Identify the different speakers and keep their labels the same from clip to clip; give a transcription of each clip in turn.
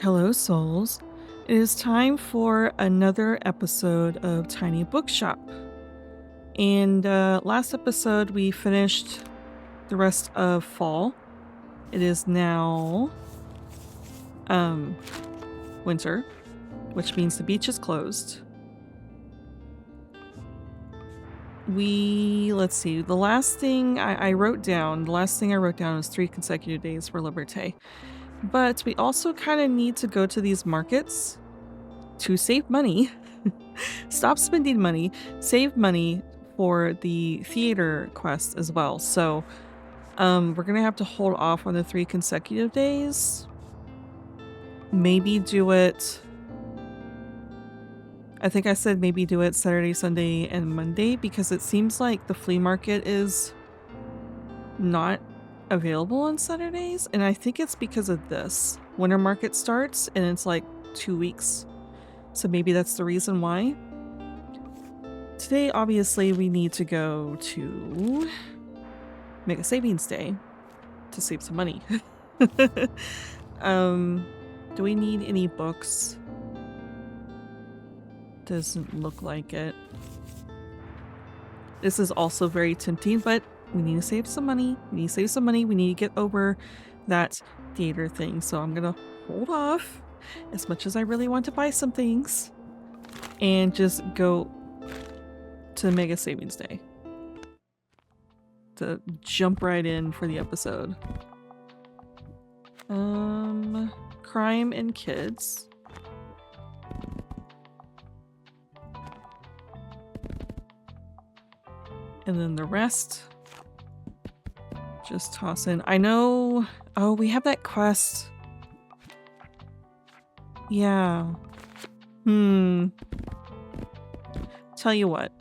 Speaker 1: Hello, souls. It is time for another episode of Tiny Bookshop. And last episode, we finished the rest of fall. It is now winter, which means the beach is closed. Let's see, the last thing I wrote down was 3 consecutive days for Liberté. But we also kind of need to go to these markets to save money. Stop spending money, save money for the theater quest as well. So we're gonna have to hold off on the 3 consecutive days. Maybe do it, I think I said maybe do it Saturday, Sunday, and Monday, because it seems like the flea market is not available on Saturdays, and I think it's because of this. Winter market starts and it's like 2 weeks. So maybe that's the reason why. Today, obviously, we need to go to Mega Savings Day to save some money. Do we need any books? Doesn't look like it. This is also very tempting, but we need to save some money. We need to get over that theater thing. So I'm gonna hold off, as much as I really want to buy some things, and just go to Mega Savings Day to jump right in for the episode. Crime and kids. And then the rest, just toss in. I know. Oh, we have that quest. Yeah. Tell you what.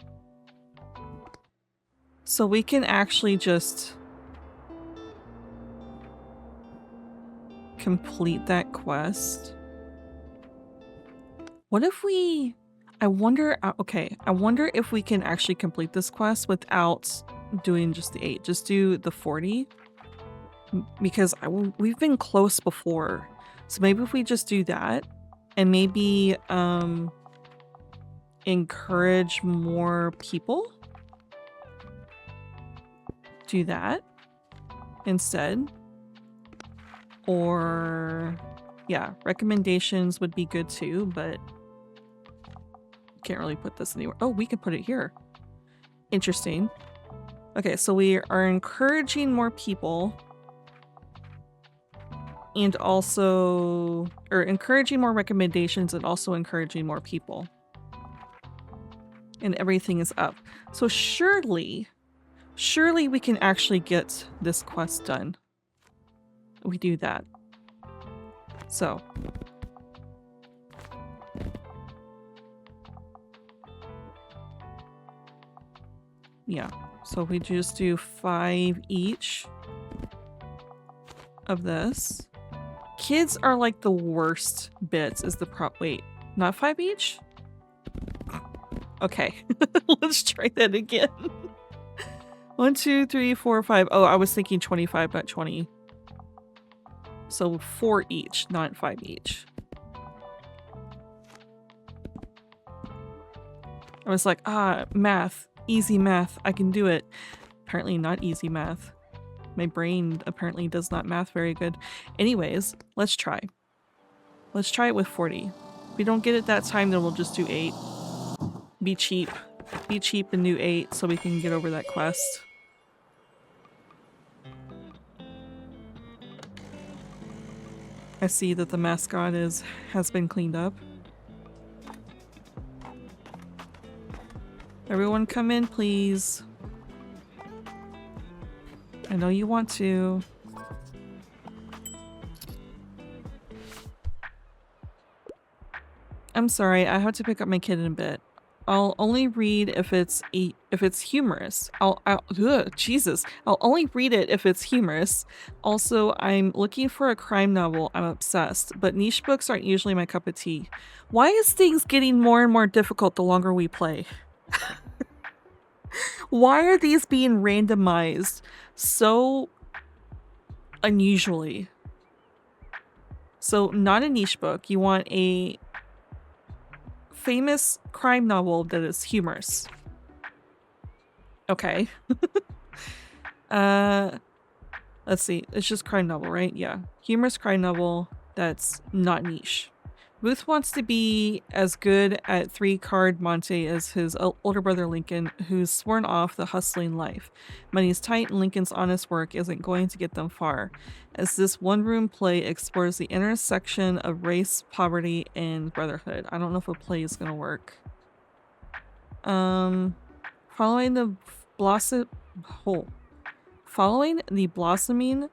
Speaker 1: So we can actually just complete that quest. What if we... I wonder if we can actually complete this quest without doing just the 8. Just do the 40. Because we've been close before. So maybe if we just do that, and maybe encourage more people. Do that instead. Or yeah, recommendations would be good too, but can't really put this anywhere. Oh, we can put it here. Interesting. Okay, so we are encouraging more people, and also, or encouraging more recommendations and also encouraging more people. And everything is up. So surely we can actually get this quest done. We do that. So. Yeah, so we just do 5 each of this. Kids are like the worst bits is the wait, not 5 each? Okay, let's try that again. 1, 2, 3, 4, 5. Oh, I was thinking 25, not 20. So 4 each, not 5 each. I was like, math. Easy math. I can do it. Apparently not easy math. My brain apparently does not math very good. Anyways, let's try. Let's try it with 40. If we don't get it that time, then we'll just do 8. Be cheap. Be cheap and do 8 so we can get over that quest. I see that the mascot has been cleaned up. Everyone come in, please. I know you want to. I'm sorry, I have to pick up my kid in a bit. I'll only read if it's humorous. Jesus. I'll only read it if it's humorous. Also, I'm looking for a crime novel. I'm obsessed, but niche books aren't usually my cup of tea. Why is things getting more and more difficult the longer we play? Why are these being randomized so unusually? So not a niche book. You want a famous crime novel that is humorous. Okay. Let's see. It's just crime novel, right? Yeah. Humorous crime novel that's not niche. Booth wants to be as good at 3-card Monte as his older brother Lincoln, who's sworn off the hustling life. Money's tight and Lincoln's honest work isn't going to get them far, as this one-room play explores the intersection of race, poverty, and brotherhood. I don't know if a play is going to work. Following the blossoming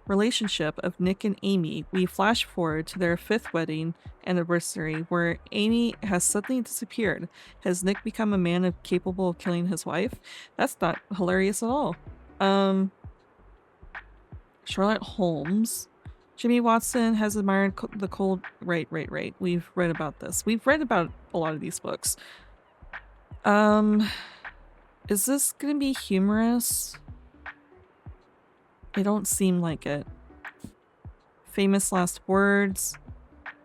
Speaker 1: relationship of Nick and Amy, we flash forward to their 5th wedding anniversary, where Amy has suddenly disappeared. Has Nick become a man capable of killing his wife? That's not hilarious at all. Sherlock Holmes. Jimmy Watson has admired the cold... Right. We've read about this. We've read about a lot of these books. Is this gonna be humorous? It don't seem like it. Famous last words.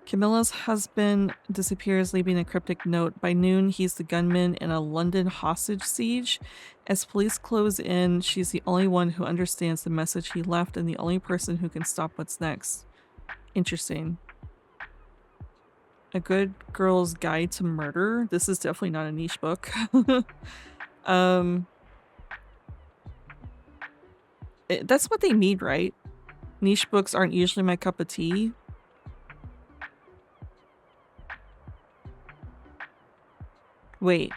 Speaker 1: Camilla's husband disappears, leaving a cryptic note. By noon, he's the gunman in a London hostage siege. As police close in, she's the only one who understands the message he left and the only person who can stop what's next. Interesting. A Good Girl's Guide to Murder. This is definitely not a niche book. That's what they mean, right? Niche books aren't usually my cup of tea. Wait.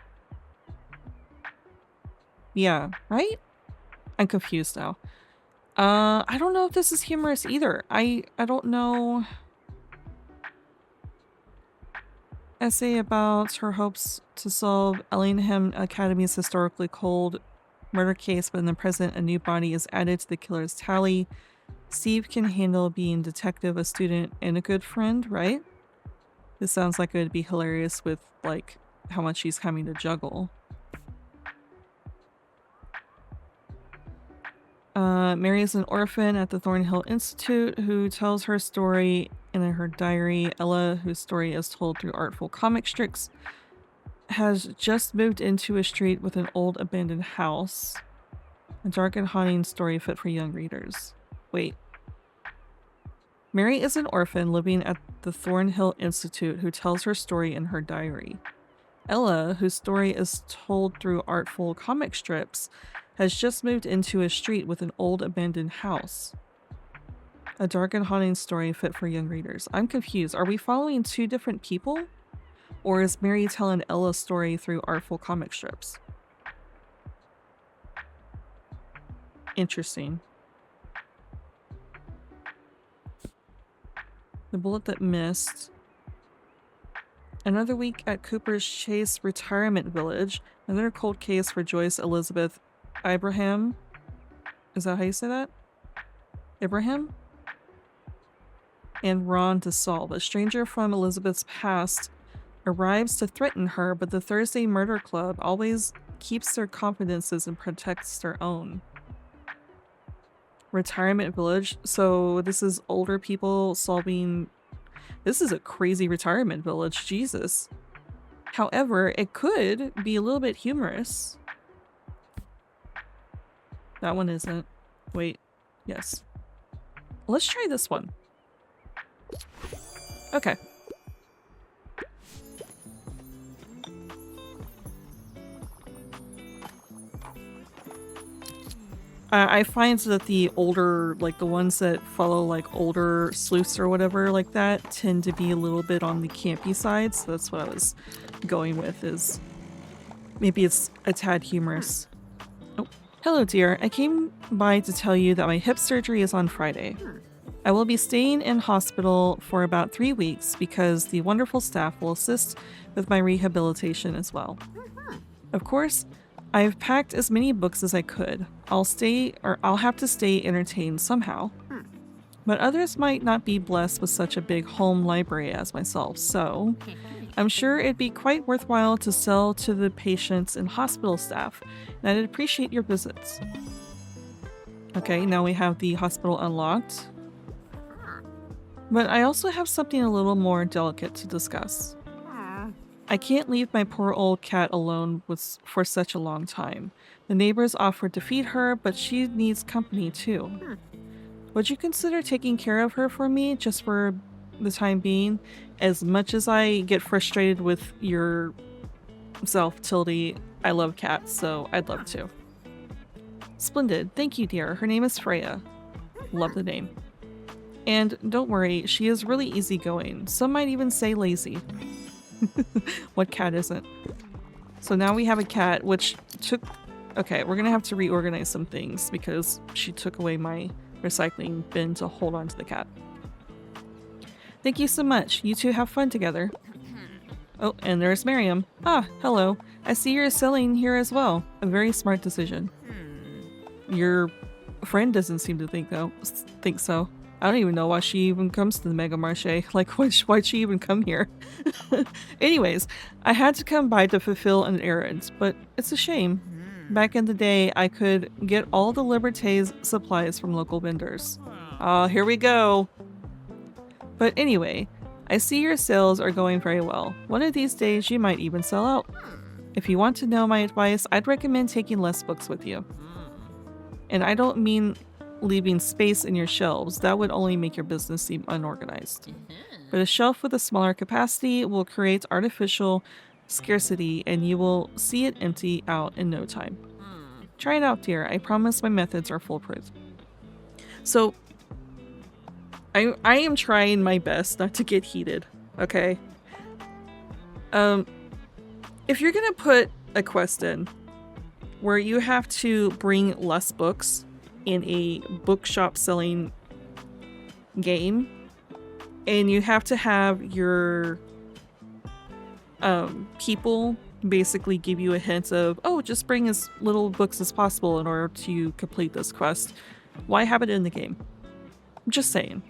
Speaker 1: Yeah, right? I'm confused now. I don't know if this is humorous either. I don't know. Essay about her hopes to solve Ellingham Academy's historically cold murder case, but in the present, a new body is added to the killer's tally. Steve can handle being detective, a student, and a good friend, right? This sounds like it would be hilarious with, like, how much he's having to juggle. Mary is an orphan at the Thornhill Institute who tells her story in her diary. Ella, whose story is told through artful comic strips, has just moved into a street with an old abandoned house. A dark and haunting story fit for young readers. Wait. Mary is an orphan living at the Thornhill Institute who tells her story in her diary. Ella, whose story is told through artful comic strips, has just moved into a street with an old abandoned house. A dark and haunting story fit for young readers. I'm confused. Are we following 2 different people? Or is Mary telling Ella's story through artful comic strips? Interesting. The Bullet That Missed. Another week at Cooper's Chase Retirement Village. Another cold case for Joyce Elizabeth Ibrahim. Is that how you say that? Ibrahim? And Ron to solve. A stranger from Elizabeth's past arrives to threaten her, but the Thursday Murder Club always keeps their confidences and protects their own. Retirement Village. So this is older people solving... This is a crazy retirement village. Jesus. However, it could be a little bit humorous. That one isn't. Wait. Yes. Let's try this one. Okay. I find that the older, like the ones that follow like older sleuths or whatever like that tend to be a little bit on the campy side, so that's what I was going with, is maybe it's a tad humorous. Oh, hello dear, I came by to tell you that my hip surgery is on Friday. I will be staying in hospital for about 3 weeks because the wonderful staff will assist with my rehabilitation as well. Of course, I've packed as many books as I could. I'll have to stay entertained somehow. But others might not be blessed with such a big home library as myself, so I'm sure it'd be quite worthwhile to sell to the patients and hospital staff, and I'd appreciate your visits. Okay, now we have the hospital unlocked. But I also have something a little more delicate to discuss. I can't leave my poor old cat alone for such a long time. The neighbors offered to feed her, but she needs company too. Would you consider taking care of her for me just for the time being? As much as I get frustrated with yourself, Tilde, I love cats, so I'd love to. Splendid. Thank you, dear. Her name is Freya. Love the name. And don't worry, she is really easygoing. Some might even say lazy. What cat isn't? So now we have a cat, which took... Okay, we're gonna have to reorganize some things because she took away my recycling bin to hold on to the cat. Thank you so much. You two have fun together. Oh, and there's Miriam. Ah, hello. I see you're selling here as well. A very smart decision. Your friend doesn't seem to think so. I don't even know why she even comes to the Mega Marche. Like, why'd she even come here? Anyways, I had to come by to fulfill an errand, but it's a shame. Back in the day, I could get all the Liberté's supplies from local vendors. Here we go. But anyway, I see your sales are going very well. One of these days, you might even sell out. If you want to know my advice, I'd recommend taking less books with you. And I don't mean leaving space in your shelves. That would only make your business seem unorganized. But a shelf with a smaller capacity will create artificial scarcity and you will see it empty out in no time. Try it out, dear. I promise my methods are foolproof. So, I am trying my best not to get heated, okay? If you're gonna put a quest in where you have to bring less books in a bookshop selling game, and you have to have your people basically give you a hint of, oh, just bring as little books as possible in order to complete this quest, why have it in the game? I'm just saying.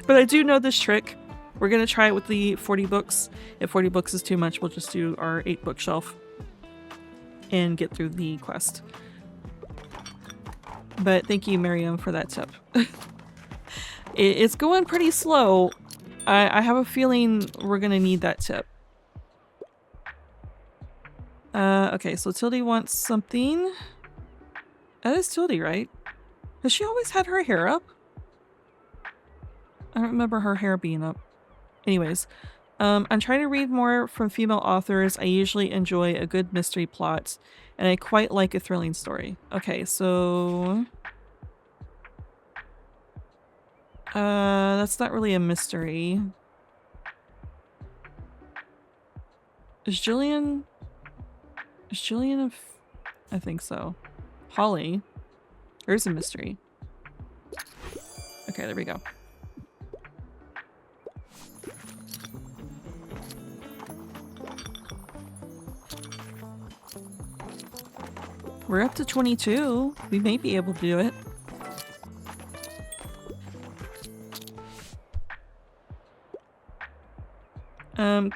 Speaker 1: But I do know this trick. We're gonna try it with the 40 books. If 40 books is too much, we'll just do our 8 bookshelf and get through the quest. But thank you, Miriam, for that tip. It's going pretty slow. I have a feeling we're gonna need that tip. Okay, so Tilde wants something. That is Tilde, right? Has she always had her hair up? I don't remember her hair being up. Anyways, I'm trying to read more from female authors. I usually enjoy a good mystery plot, and I quite like a thrilling story. Okay, so... that's not really a mystery. Is Jillian I think so. Holly. There's a mystery. Okay, there we go. We're up to 22. We may be able to do it.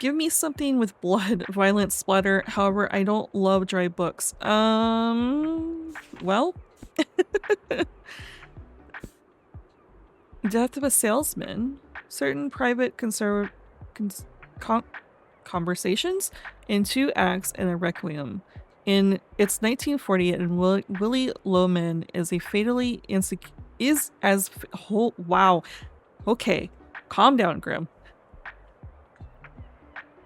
Speaker 1: Give me something with blood, violent splatter. However, I don't love dry books. Well. Death of a salesman. Certain private conversations in 2 acts and a requiem. It's 1940 and Willie Loman is a fatally wow. Okay, calm down, Grim.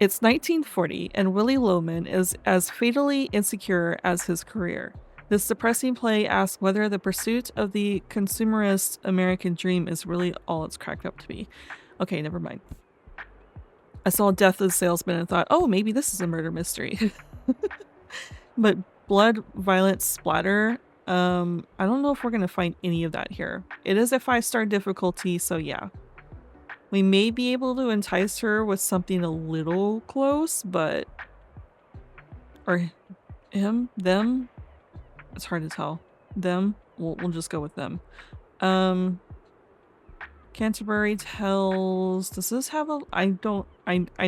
Speaker 1: It's 1940 and Willie Loman is as fatally insecure as his career. This depressing play asks whether the pursuit of the consumerist American dream is really all it's cracked up to be. Okay, never mind. I saw Death of the Salesman and thought, oh, maybe this is a murder mystery. But blood, violence, splatter, I don't know if we're going to find any of that here. It is a 5-star difficulty, so yeah. We may be able to entice her with something a little close, but... Or him? Them? It's hard to tell. Them? We'll just go with them. Canterbury Tales. Does this have a... I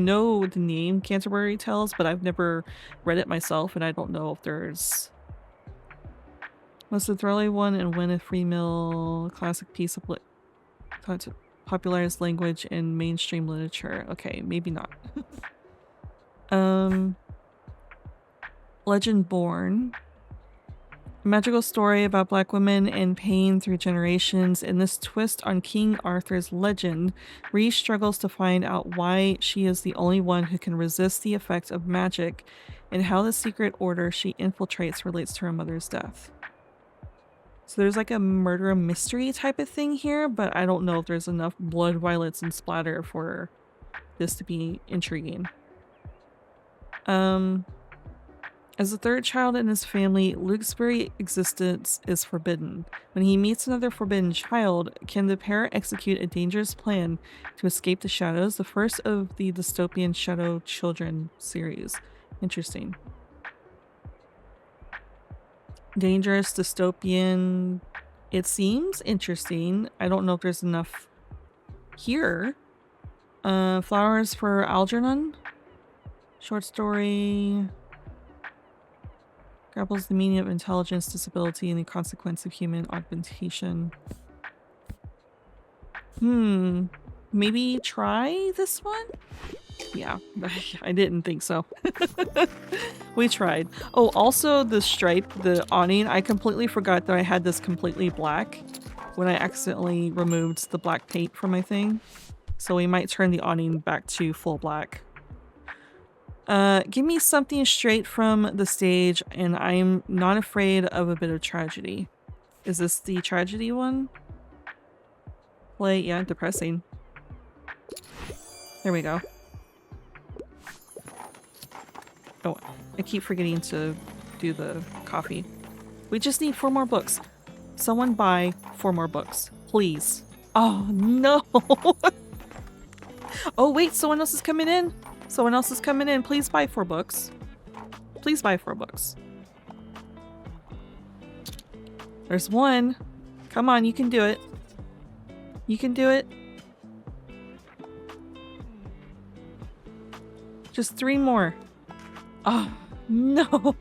Speaker 1: know the name Canterbury Tales, but I've never read it myself, and I don't know if there's... What's the thrilling one and win a free meal classic piece of popularized language in mainstream literature. Okay, maybe not. Legend Born. A magical story about black women in pain through generations. In this twist on King Arthur's legend, Rhys struggles to find out why she is the only one who can resist the effects of magic and how the secret order she infiltrates relates to her mother's death. So there's like a murder mystery type of thing here, but I don't know if there's enough blood, violence, and splatter for this to be intriguing. As the third child in his family, Luke's very existence is forbidden. When he meets another forbidden child, can the pair execute a dangerous plan to escape the shadows? The first of the dystopian Shadow Children series. Interesting. Dangerous, dystopian. It seems interesting. I don't know if there's enough here. Flowers for Algernon. Short story. Grapples the meaning of intelligence, disability, and the consequence of human augmentation. Maybe try this one? Yeah, I didn't think so. We tried. Oh, also the stripe, the awning, I completely forgot that I had this completely black when I accidentally removed the black paint from my thing. So we might turn the awning back to full black. Give me something straight from the stage, and I'm not afraid of a bit of tragedy. Is this the tragedy one? Play, yeah, depressing. There we go. Oh, I keep forgetting to do the coffee. We just need 4 more books. Someone buy 4 more books, please. Oh, no. Oh, wait, someone else is coming in. Someone else is coming in. Please buy 4 books. Please buy 4 books. There's one. Come on, you can do it. You can do it. Just 3 more. Oh, no.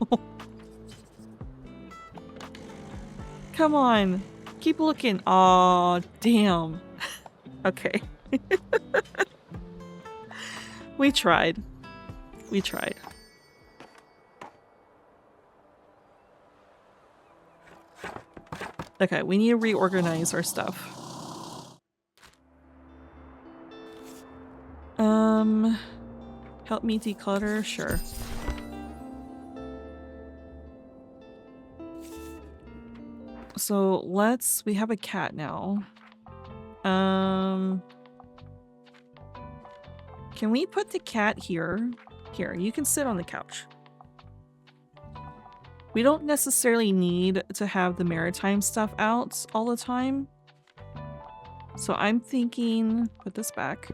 Speaker 1: Come on. Keep looking. Aw, damn. Okay. We tried. We tried. Okay, we need to reorganize our stuff. Help me declutter? Sure. So we have a cat now. Can we put the cat here? Here, you can sit on the couch. We don't necessarily need to have the maritime stuff out all the time. So I'm thinking, put this back.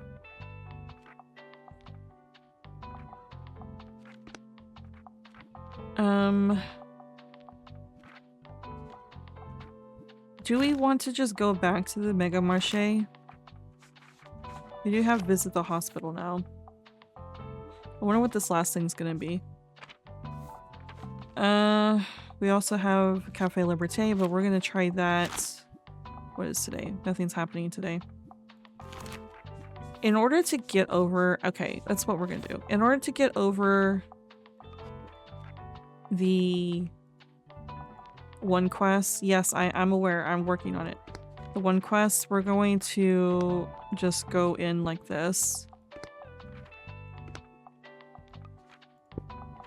Speaker 1: Do we want to just go back to the Mega Marche? We do have visit the hospital now. I wonder what this last thing's gonna be. We also have Cafe Liberté, but we're gonna try that. What is today? Nothing's happening today. In order to get over... Okay, that's what we're gonna do. In order to get over the one quest, yes, I'm aware, I'm working on it. The one quest, we're going to just go in like this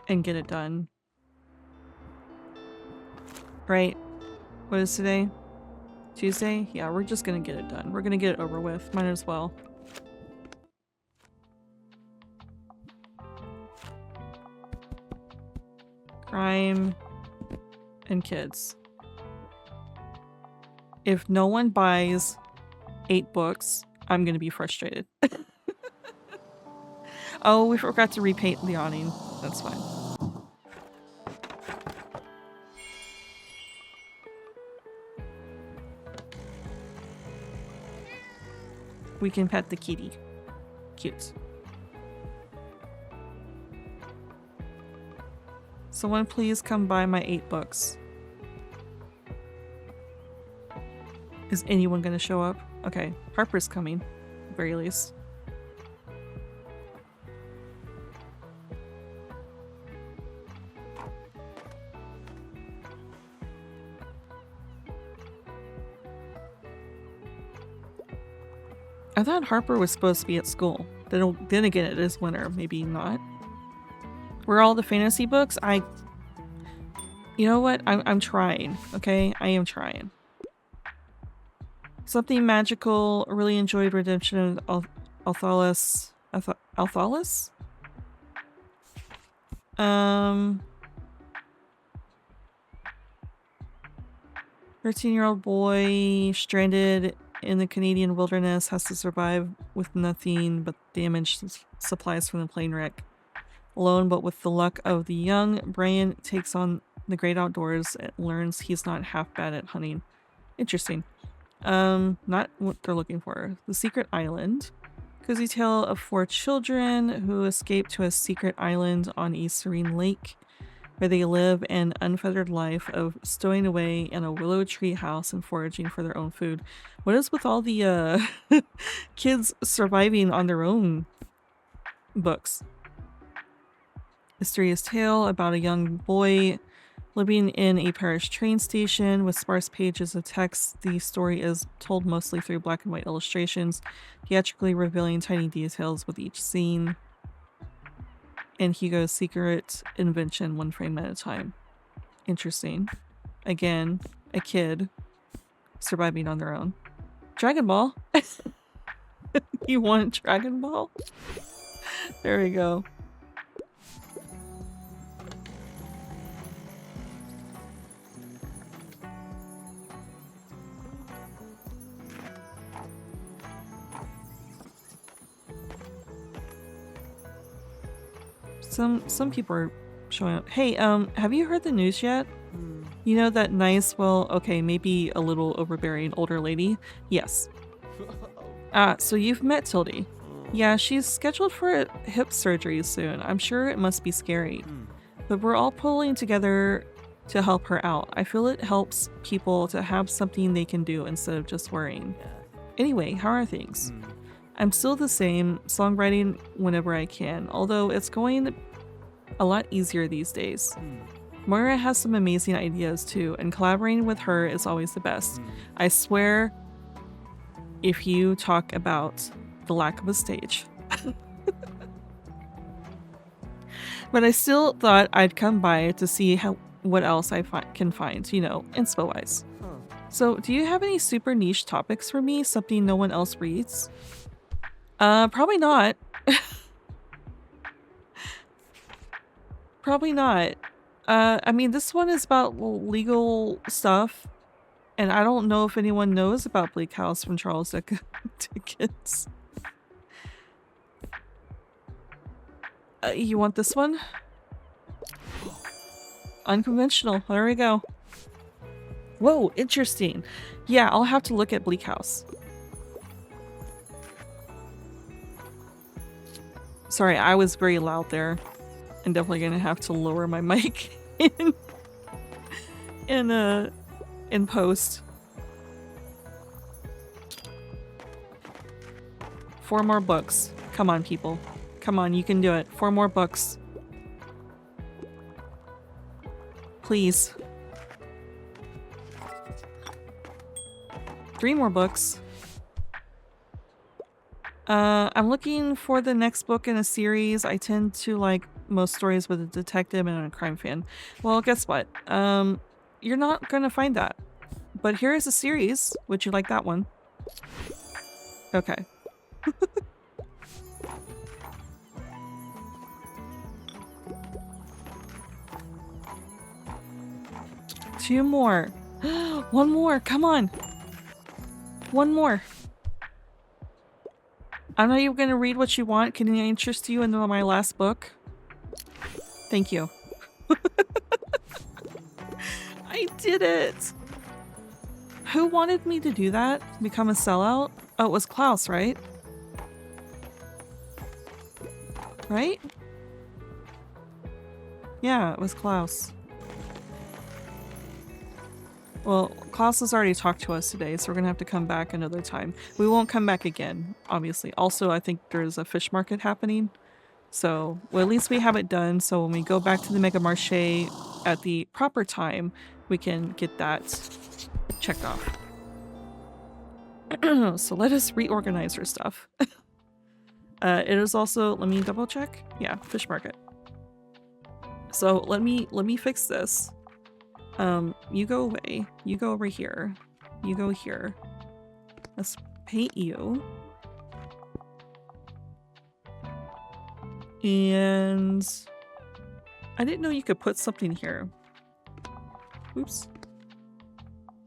Speaker 1: and get it done. Right? What is today? Tuesday? Yeah, we're just gonna get it done. We're gonna get it over with. Might as well. Crime and kids. If no one buys 8 books, I'm gonna be frustrated. Oh, we forgot to repaint the awning. That's fine. We can pet the kitty. Cute. Someone please come buy my 8 books. Is anyone gonna show up? Okay, Harper's coming, at the very least. I thought Harper was supposed to be at school. Then again, it is winter. Maybe not. Were all the fantasy books? You know what? I'm trying. Okay, I am trying. Something magical. Really enjoyed Redemption of Althalis. Althalis? 13-year-old boy stranded in the Canadian wilderness has to survive with nothing but damaged supplies from the plane wreck. Alone, but with the luck of the young, Brian takes on the great outdoors and learns he's not half bad at hunting. Interesting. Not what they're looking for. The Secret Island. Cozy tale of 4 children who escape to a secret island on a serene lake, where they live an unfettered life of stowing away in a willow tree house and foraging for their own food. What is with all the kids surviving on their own books? Mysterious tale about a young boy living in a parish train station with sparse pages of text. The story is told mostly through black and white illustrations, theatrically revealing tiny details with each scene. And Hugo's secret invention, 1 frame at a time. Interesting. Again, a kid surviving on their own. Dragon Ball? You want Dragon Ball? There we go. Some people are showing up. Hey, have you heard the news yet? You know that nice, well, okay, maybe a little overbearing older lady? Yes. So you've met Tilde. Yeah, she's scheduled for hip surgery soon. I'm sure it must be scary. But we're all pulling together to help her out. I feel it helps people to have something they can do instead of just worrying. Anyway, how are things? I'm still the same, songwriting whenever I can, although it's going a lot easier these days. Moira has some amazing ideas too, and collaborating with her is always the best. I swear, if you talk about the lack of a stage. But I still thought I'd come by to see what else I can find, you know, inspo-wise. So, do you have any super niche topics for me? Something no one else reads? Probably not. Probably not. I mean, this one is about legal stuff, and I don't know if anyone knows about Bleak House from Charles Dickens. You want this one? Unconventional. There we go. Whoa, interesting. Yeah, I'll have to look at Bleak House. Sorry, I was very loud there. I'm definitely gonna have to lower my mic in post. 4 more books. Come on, people. Come on, you can do it. 4 more books. Please. 3 more books. I'm looking for the next book in a series. I tend to like most stories with a detective and a crime fan. Well, guess what? You're not gonna find that. But here is a series. Would you like that one? Okay. 2 more. 1 more. Come on. 1 more. I'm not even gonna read what you want. Can I interest you in my last book? Thank you. I did it! Who wanted me to do that? Become a sellout? Oh, it was Klaus, right? Right? Yeah, it was Klaus. Well, Klaus has already talked to us today, so we're gonna have to come back another time. We won't come back again, obviously. Also, I think there's a fish market happening. So, well, at least we have it done. So when we go back to the Mega Marche at the proper time, we can get that checked off. So let us reorganize our stuff. It is also, let me double check. Yeah, fish market. So let me fix this. You go away. You go over here. You go here. Let's paint you. And I didn't know you could put something here. Oops.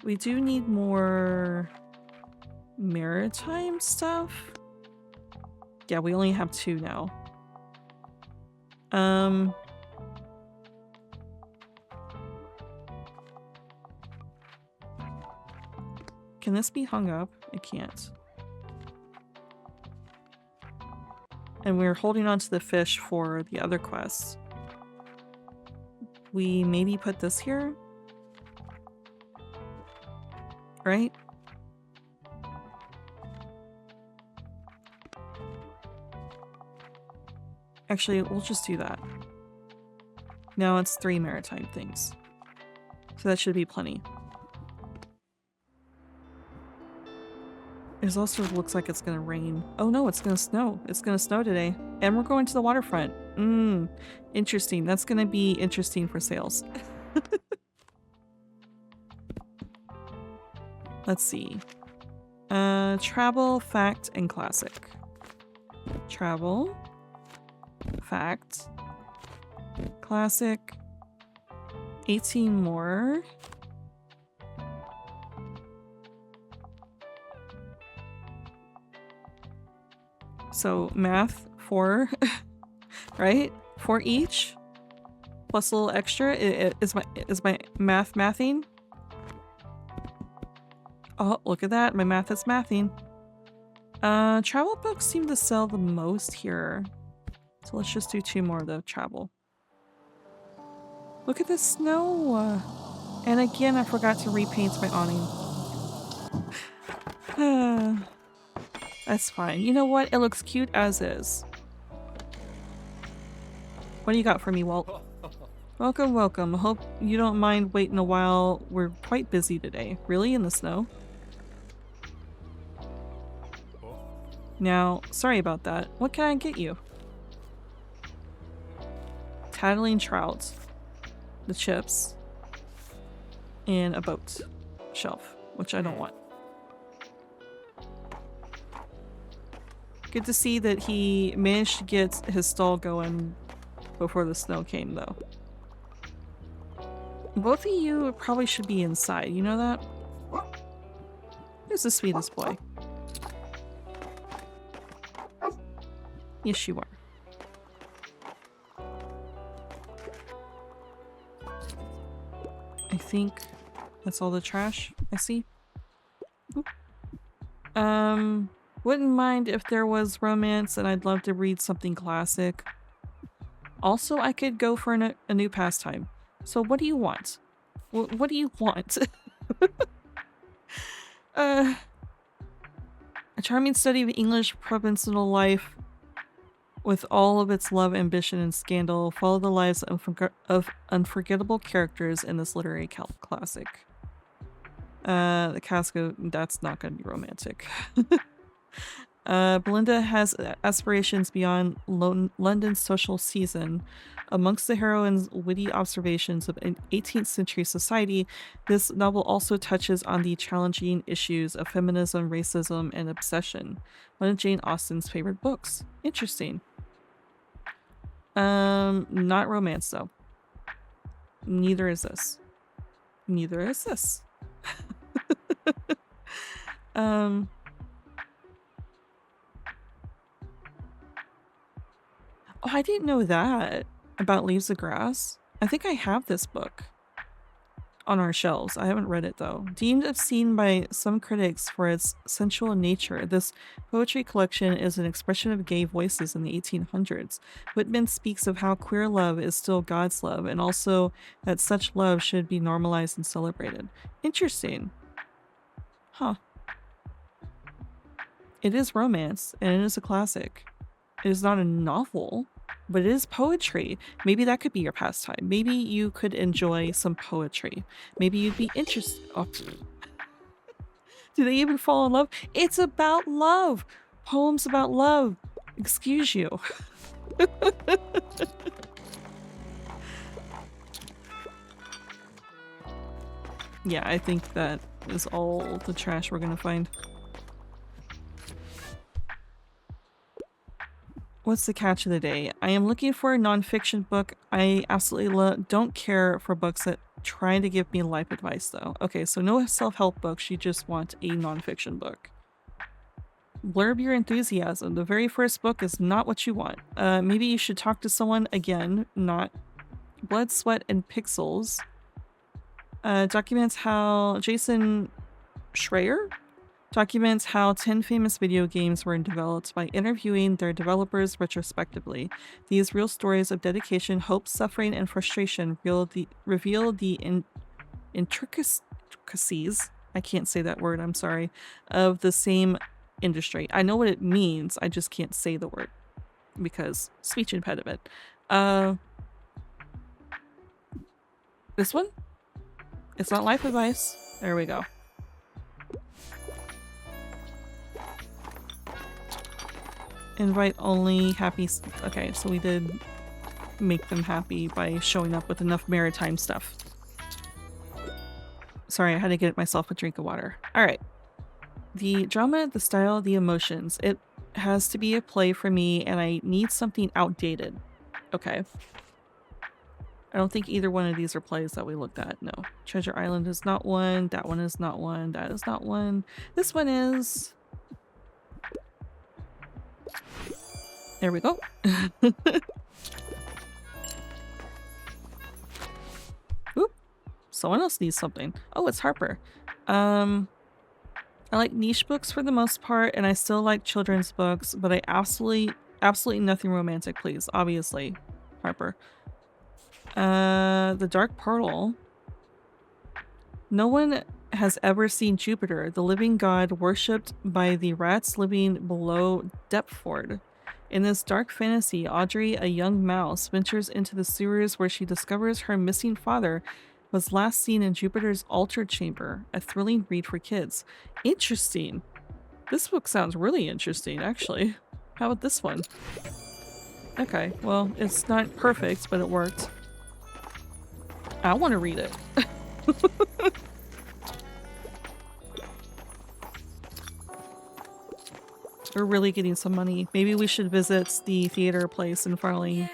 Speaker 1: We do need more maritime stuff. Yeah, we only have 2 now. Can this be hung up? It can't. And we're holding on to the fish for the other quests. We maybe put this here? Right? Actually, we'll just do that. Now it's 3 maritime things. So that should be plenty. It also looks like it's gonna rain. Oh no, it's gonna snow. It's gonna snow today. And we're going to the waterfront. Interesting. That's gonna be interesting for sales. Let's see. Travel, fact, and classic. Travel, fact, classic, 18 more. So math 4, right? 4 each, plus a little extra. Is my math mathing? Oh, look at that! My math is mathing. Travel books seem to sell the most here, so let's just do 2 more of the travel. Look at the snow, and again I forgot to repaint my awning. That's fine. You know what? It looks cute as is. What do you got for me, Walt? Welcome, welcome. Hope you don't mind waiting a while. We're quite busy today. Really? In the snow? Now, sorry about that. What can I get you? Tattling trout. The chips. And a boat. Shelf. Which I don't want. Good to see that he managed to get his stall going before the snow came, though. Both of you probably should be inside, you know that? Who's the sweetest boy? Yes, you are. I think that's all the trash I see. Oop. Wouldn't mind if there was romance, and I'd love to read something classic. Also, I could go for a new pastime. So what do you want? What do you want? A charming study of English provincial life with all of its love, ambition, and scandal. Follow the lives of unforgettable characters in this literary classic. The Casco, that's not going to be romantic. Belinda has aspirations beyond London's social season. Amongst the heroine's witty observations of 18th century society, this novel also touches on the challenging issues of feminism, racism, and obsession. One of Jane Austen's favorite books. Interesting. Not romance though. Neither is this. Neither is this. Oh, I didn't know that about Leaves of Grass. I think I have this book. on our shelves. I haven't read it though. Deemed obscene by some critics for its sensual nature, this poetry collection is an expression of gay voices in the 1800s. Whitman speaks of how queer love is still God's love, and also that such love should be normalized and celebrated. Interesting. Huh. It is romance, and it is a classic. It is not a novel, but it is poetry. Maybe that could be your pastime. Maybe you could enjoy some poetry. Maybe you'd be interested. Oh, do they even fall in love? It's about love. Poems about love. Excuse you. Yeah, I think that is all the trash we're gonna find. What's the catch of the day? I am looking for a nonfiction book. I absolutely don't care for books that try to give me life advice, though. Okay, so no self-help books. You just want a nonfiction book. Blurb your enthusiasm. The very first book is not what you want. Maybe you should talk to someone again, not Blood, Sweat, and Pixels. Documents how Jason Schreier documents how 10 famous video games were developed by interviewing their developers retrospectively. These real stories of dedication, hope, suffering, and frustration reveal the intricacies, I can't say that word, I'm sorry, of the same industry. I know what it means, I just can't say the word because speech impediment. This one? It's not life advice. There we go. Invite only happy. Okay, so we did make them happy by showing up with enough maritime stuff. Sorry, I had to get myself a drink of water. Alright. The drama, the style, the emotions. It has to be a play for me, and I need something outdated. Okay. I don't think either one of these are plays that we looked at. No. Treasure Island is not one. That one is not one. That is not one. This one is... There we go. Oop. Someone else needs something. Oh, it's Harper. I like niche books for the most part, and I still like children's books, but I absolutely nothing romantic, please. Obviously. Harper. The Dark Portal. No one has ever seen Jupiter, the living god worshipped by the rats living below Deptford. In this dark fantasy, Audrey, a young mouse, ventures into the sewers where she discovers her missing father was last seen in Jupiter's altar chamber, a thrilling read for kids. Interesting. This book sounds really interesting, actually. How about this one? Okay, well, it's not perfect, but it worked. I want to read it. We're really getting some money. Maybe we should visit the theater place and finally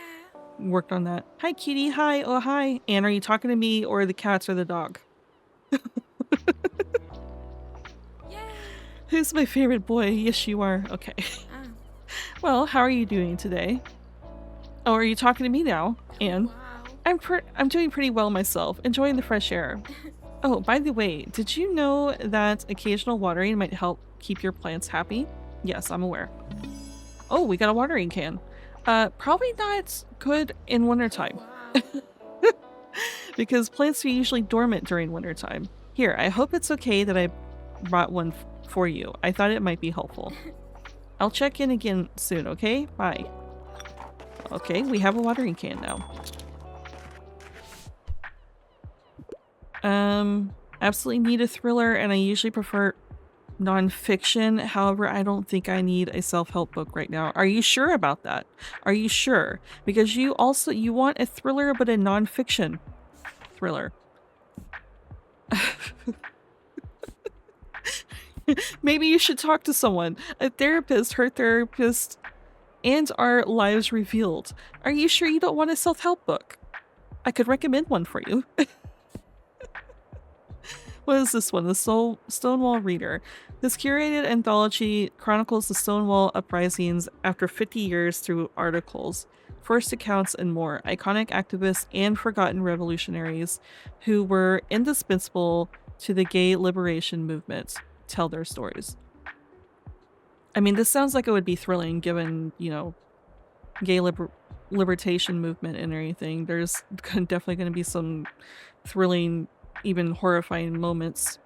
Speaker 1: work on that. Hi, kitty. Hi. Oh, hi. Anne, are you talking to me or the cats or the dog? Who's my favorite boy? Yes, you are. Okay. Well, how are you doing today? Oh, are you talking to me now, Anne? I'm doing pretty well myself, enjoying the fresh air. Oh, by the way, did you know that occasional watering might help keep your plants happy? Yes, I'm aware. Oh, we got a watering can. Probably not good in wintertime. Because plants are usually dormant during wintertime. Here, I hope it's okay that I brought one for you. I thought it might be helpful. I'll check in again soon, okay? Bye. Okay, we have a watering can now. Absolutely need a thriller, and I usually prefer non-fiction. However, I don't think I need a self-help book right now. Are you sure about that? Are you sure? Because you want a thriller, but a non-fiction thriller. Maybe you should talk to someone, a therapist, her therapist, and our lives revealed. Are you sure you don't want a self-help book? I could recommend one for you. What is this one? The Stonewall Reader. This curated anthology chronicles the Stonewall uprisings after 50 years through articles. first accounts, and more. Iconic activists and forgotten revolutionaries who were indispensable to the gay liberation movement tell their stories. I mean, this sounds like it would be thrilling given, you know, gay liberation movement and everything. There's definitely going to be some thrilling, even horrifying moments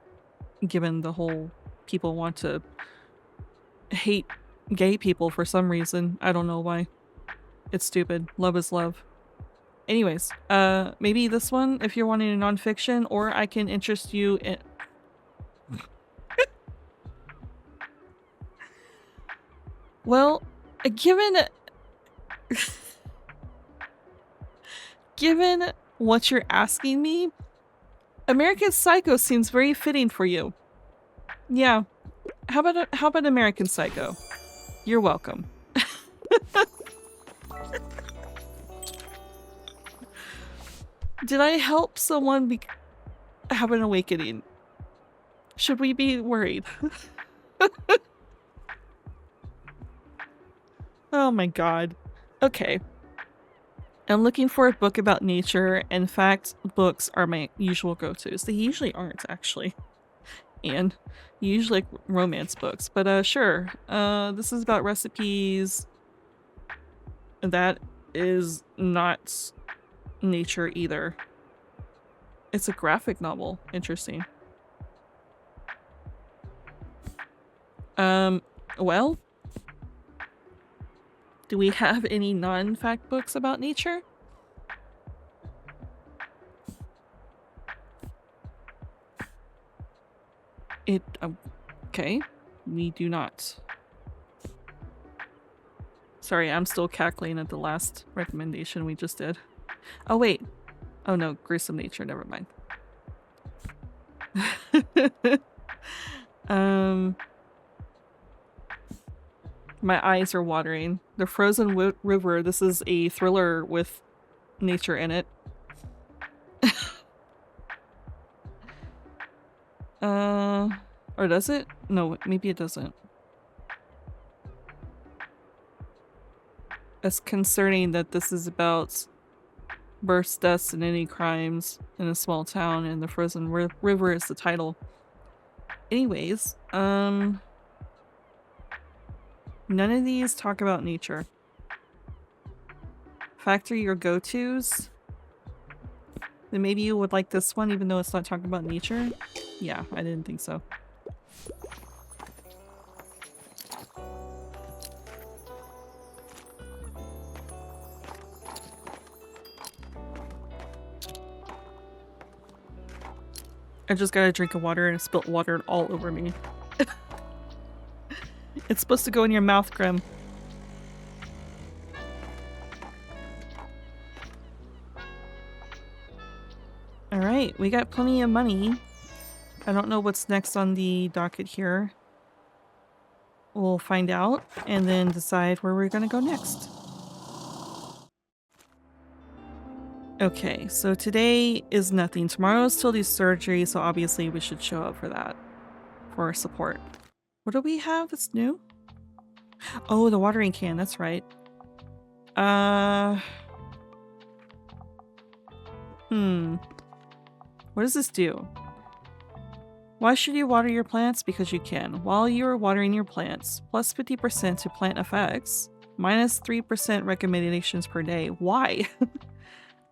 Speaker 1: given the whole people want to hate gay people for some reason. I don't know why. It's stupid. Love is love. Anyways, maybe this one if you're wanting a nonfiction, or I can interest you in... Well, given given what you're asking me, American Psycho seems very fitting for you. Yeah. How about American Psycho? You're welcome. Did I help someone have an awakening? Should we be worried? Oh my god. Okay. I'm looking for a book about nature. In fact, books are my usual go-tos. They usually aren't, actually. And usually like romance books. But sure. This is about recipes. That is not nature either. It's a graphic novel. Interesting. Well, do we have any non-fact books about nature? Okay. We do not. Sorry, I'm still cackling at the last recommendation we just did. Oh, wait. Oh no, gruesome nature, never mind. My eyes are watering. The Frozen River, this is a thriller with nature in it. Or does it? No, maybe it doesn't. It's concerning that this is about births, deaths, and any crimes in a small town, and the Frozen River is the title. Anyways, none of these talk about nature. Factory your go-tos? Then maybe you would like this one even though it's not talking about nature? Yeah, I didn't think so. I just got a drink of water and it spilt water all over me. It's supposed to go in your mouth, Grim. Alright, we got plenty of money. I don't know what's next on the docket here. We'll find out and then decide where we're gonna go next. Okay, so today is nothing. Tomorrow's Tilde's surgery, so obviously we should show up for that. For support. What do we have that's new? Oh, the watering can, that's right. What does this do? Why should you water your plants? Because you can. While you are watering your plants, plus 50% to plant effects, minus 3% recommendations per day. Why?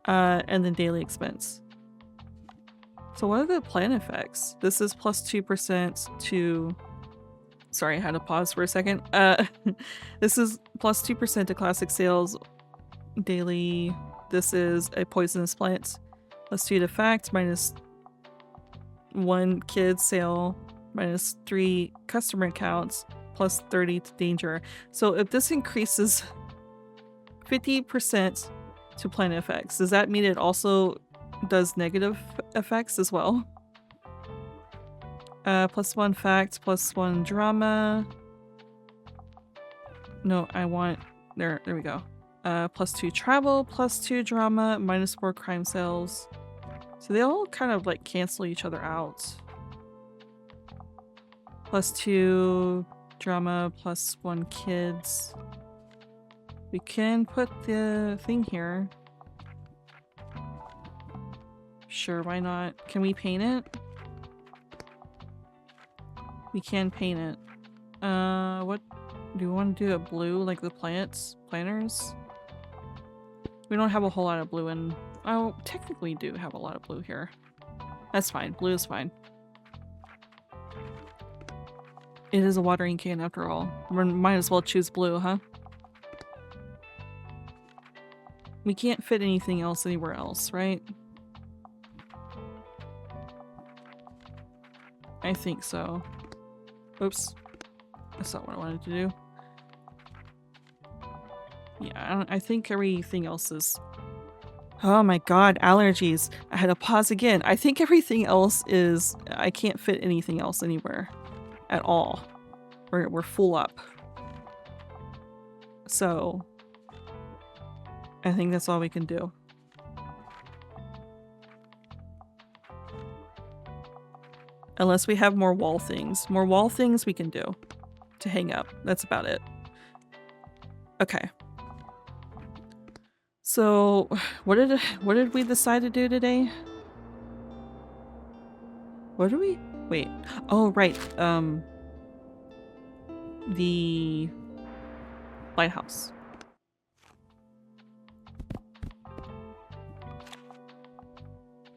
Speaker 1: And then daily expense. So what are the plant effects? This is plus 2% to... Sorry, I had to pause for a second. This is plus 2% to classic sales daily. This is a poisonous plant. Plus 2 to fact, minus 1 kid sale, minus 3 customer accounts, plus 30 to danger. So if this increases 50% to plant effects, does that mean it also does negative effects as well? Plus 1 fact, plus 1 drama. No, I want... There we go. Plus 2 travel, plus 2 drama, minus 4 crime sales. So they all kind of like cancel each other out. Plus 2 drama, plus 1 kids. We can put the thing here. Sure, why not? Can we paint it? We can paint it. What do you want to do? It blue like the planters? We don't have a whole lot of blue in. Oh, technically we do have a lot of blue here. That's fine. Blue is fine. It is a watering can after all. We might as well choose blue, huh? We can't fit anything else anywhere else, right? I think so. Oops. That's not what I wanted to do. Yeah, I think everything else is... Oh my god, allergies. I had to pause again. I think everything else is... I can't fit anything else anywhere. At all. We're full up. So... I think that's all we can do. Unless we have more wall things. More wall things we can do. To hang up. That's about it. Okay. So, what did we decide to do today? What did we... Wait. Oh, right. The... lighthouse.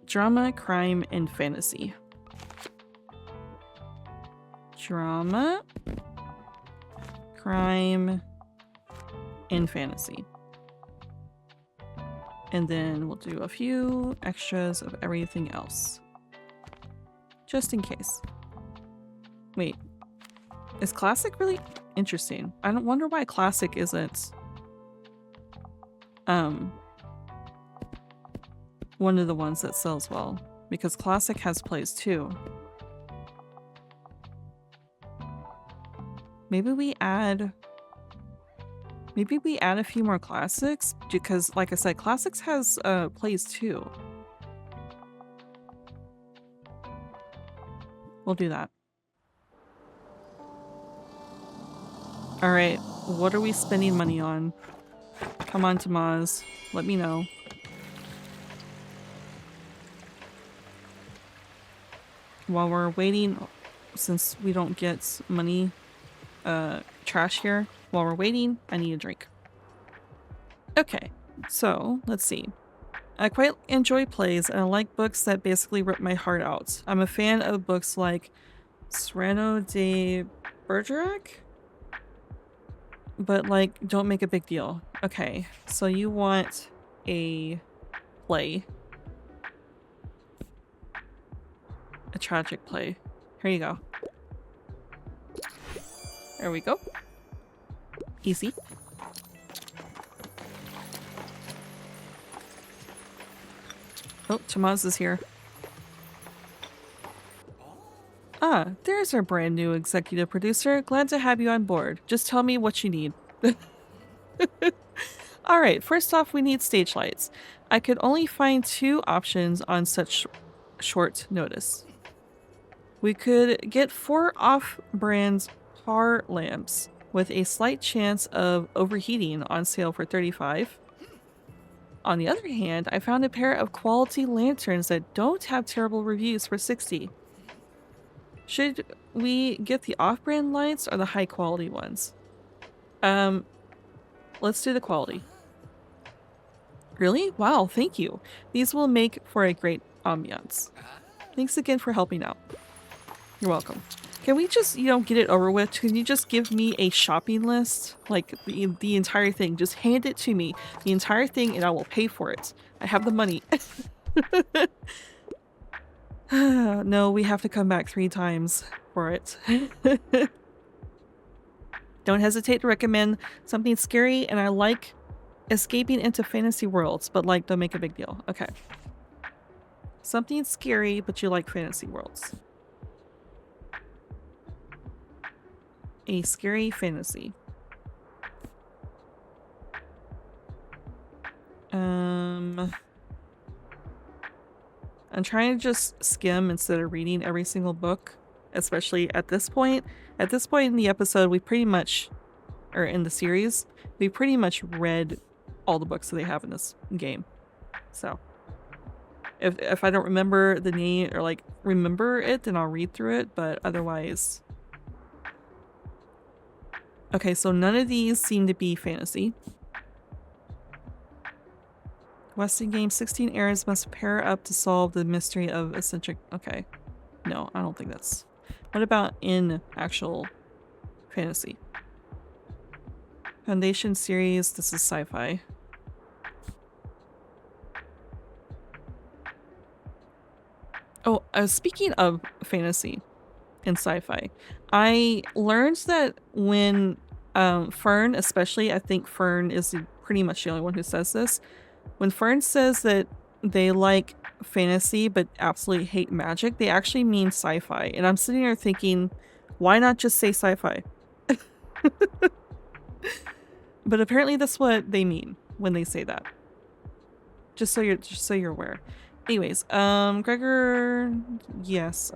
Speaker 1: Drama, crime, and fantasy. Drama, crime, and fantasy. And then we'll do a few extras of everything else. Just in case. Wait. Is classic really interesting? I don't wonder why classic isn't one of the ones that sells well. Because classic has plays too. Maybe we add a few more classics, because like I said, classics has plays too. We'll do that. Alright, what are we spending money on? Come on, Tamaz. Let me know. While we're waiting, since we don't get money trash here, while we're waiting, I need a drink. Okay, so let's see. I quite enjoy plays and I like books that basically rip my heart out. I'm a fan of books like Cyrano de Bergerac, but like, don't make a big deal. Okay, so you want a play. A tragic play. Here you go. There we go. Easy. Oh, Tamaz is here. Ah, there's our brand new executive producer. Glad to have you on board. Just tell me what you need. Alright, first off we need stage lights. I could only find 2 options on such short notice. We could get 4 off-brand car lamps with a slight chance of overheating on sale for $35. On the other hand, I found a pair of quality lanterns that don't have terrible reviews for $60. Should we get the off-brand lights or the high-quality ones? Let's do the quality. Really? Wow, thank you. These will make for a great ambiance. Thanks again for helping out. You're welcome. Can we just, get it over with? Can you just give me a shopping list? Like, the entire thing. Just hand it to me. The entire thing, and I will pay for it. I have the money. No, we have to come back 3 times for it. Don't hesitate to recommend something scary, and I like escaping into fantasy worlds, but like, don't make a big deal. Okay. Something scary, but you like fantasy worlds. A scary fantasy. I'm trying to just skim instead of reading every single book, especially at this point. At this point in the episode, we pretty much, or in the series, we pretty much read all the books that they have in this game. So if I don't remember the name or like remember it, then I'll read through it, but otherwise. Okay, so none of these seem to be fantasy. Western game, 16 heirs must pair up to solve the mystery of eccentric. Okay. No, I don't think that's. What about in actual fantasy? Foundation series, this is sci-fi. Oh, speaking of fantasy and sci-fi, I learned that when Fern, especially, I think Fern is pretty much the only one who says this. When Fern says that they like fantasy but absolutely hate magic, they actually mean sci-fi. And I'm sitting there thinking, why not just say sci-fi? But apparently that's what they mean when they say that. Just so you're aware. Anyways, Gregor, yes,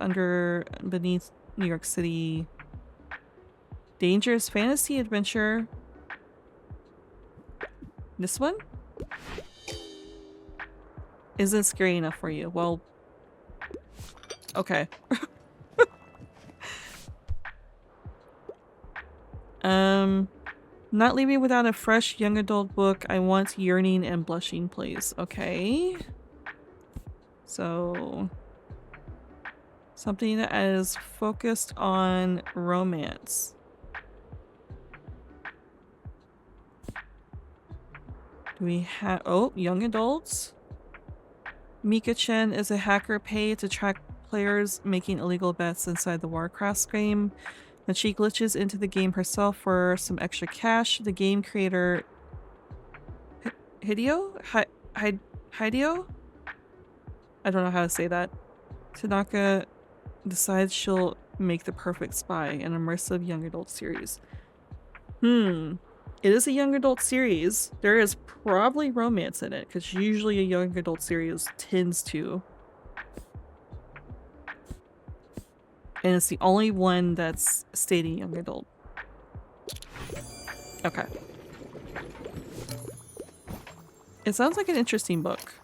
Speaker 1: beneath New York City. Dangerous fantasy adventure. This one? Isn't scary enough for you? Well, okay. Not leaving without a fresh young adult book. I want yearning and blushing, please. Okay. So something that is focused on romance. Do we have young adults? Mika Chen is a hacker paid to track players making illegal bets inside the Warcraft game. When she glitches into the game herself for some extra cash, the game creator Hideo? Hideo? I don't know how to say that. Tanaka decides she'll make the perfect spy, an immersive young adult series. It is a young adult series. There is probably romance in it, because usually a young adult series tends to. And it's the only one that's stating young adult. Okay. It sounds like an interesting book.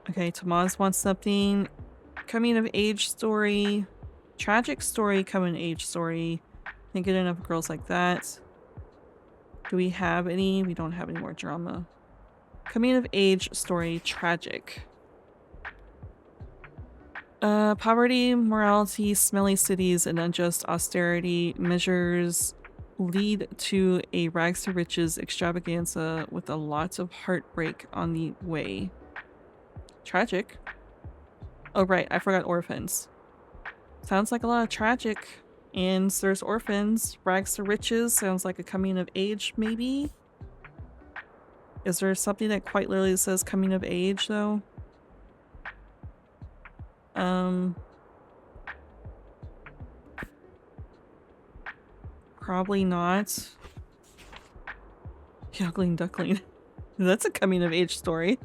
Speaker 1: Okay, Tomas wants something. Coming of age story. Tragic story, coming of age story. Can't get enough girls like that. Do we have any? We don't have any more drama. Coming of age story, tragic. Poverty, morality, smelly cities, and unjust austerity measures lead to a rags to riches extravaganza with a lot of heartbreak on the way. Tragic. Oh right, I forgot orphans. Sounds like a lot of tragic. And there's orphans. Rags to riches sounds like a coming of age, maybe? Is there something that quite literally says coming of age, though? Probably not. Yuggling Duckling. That's a coming of age story.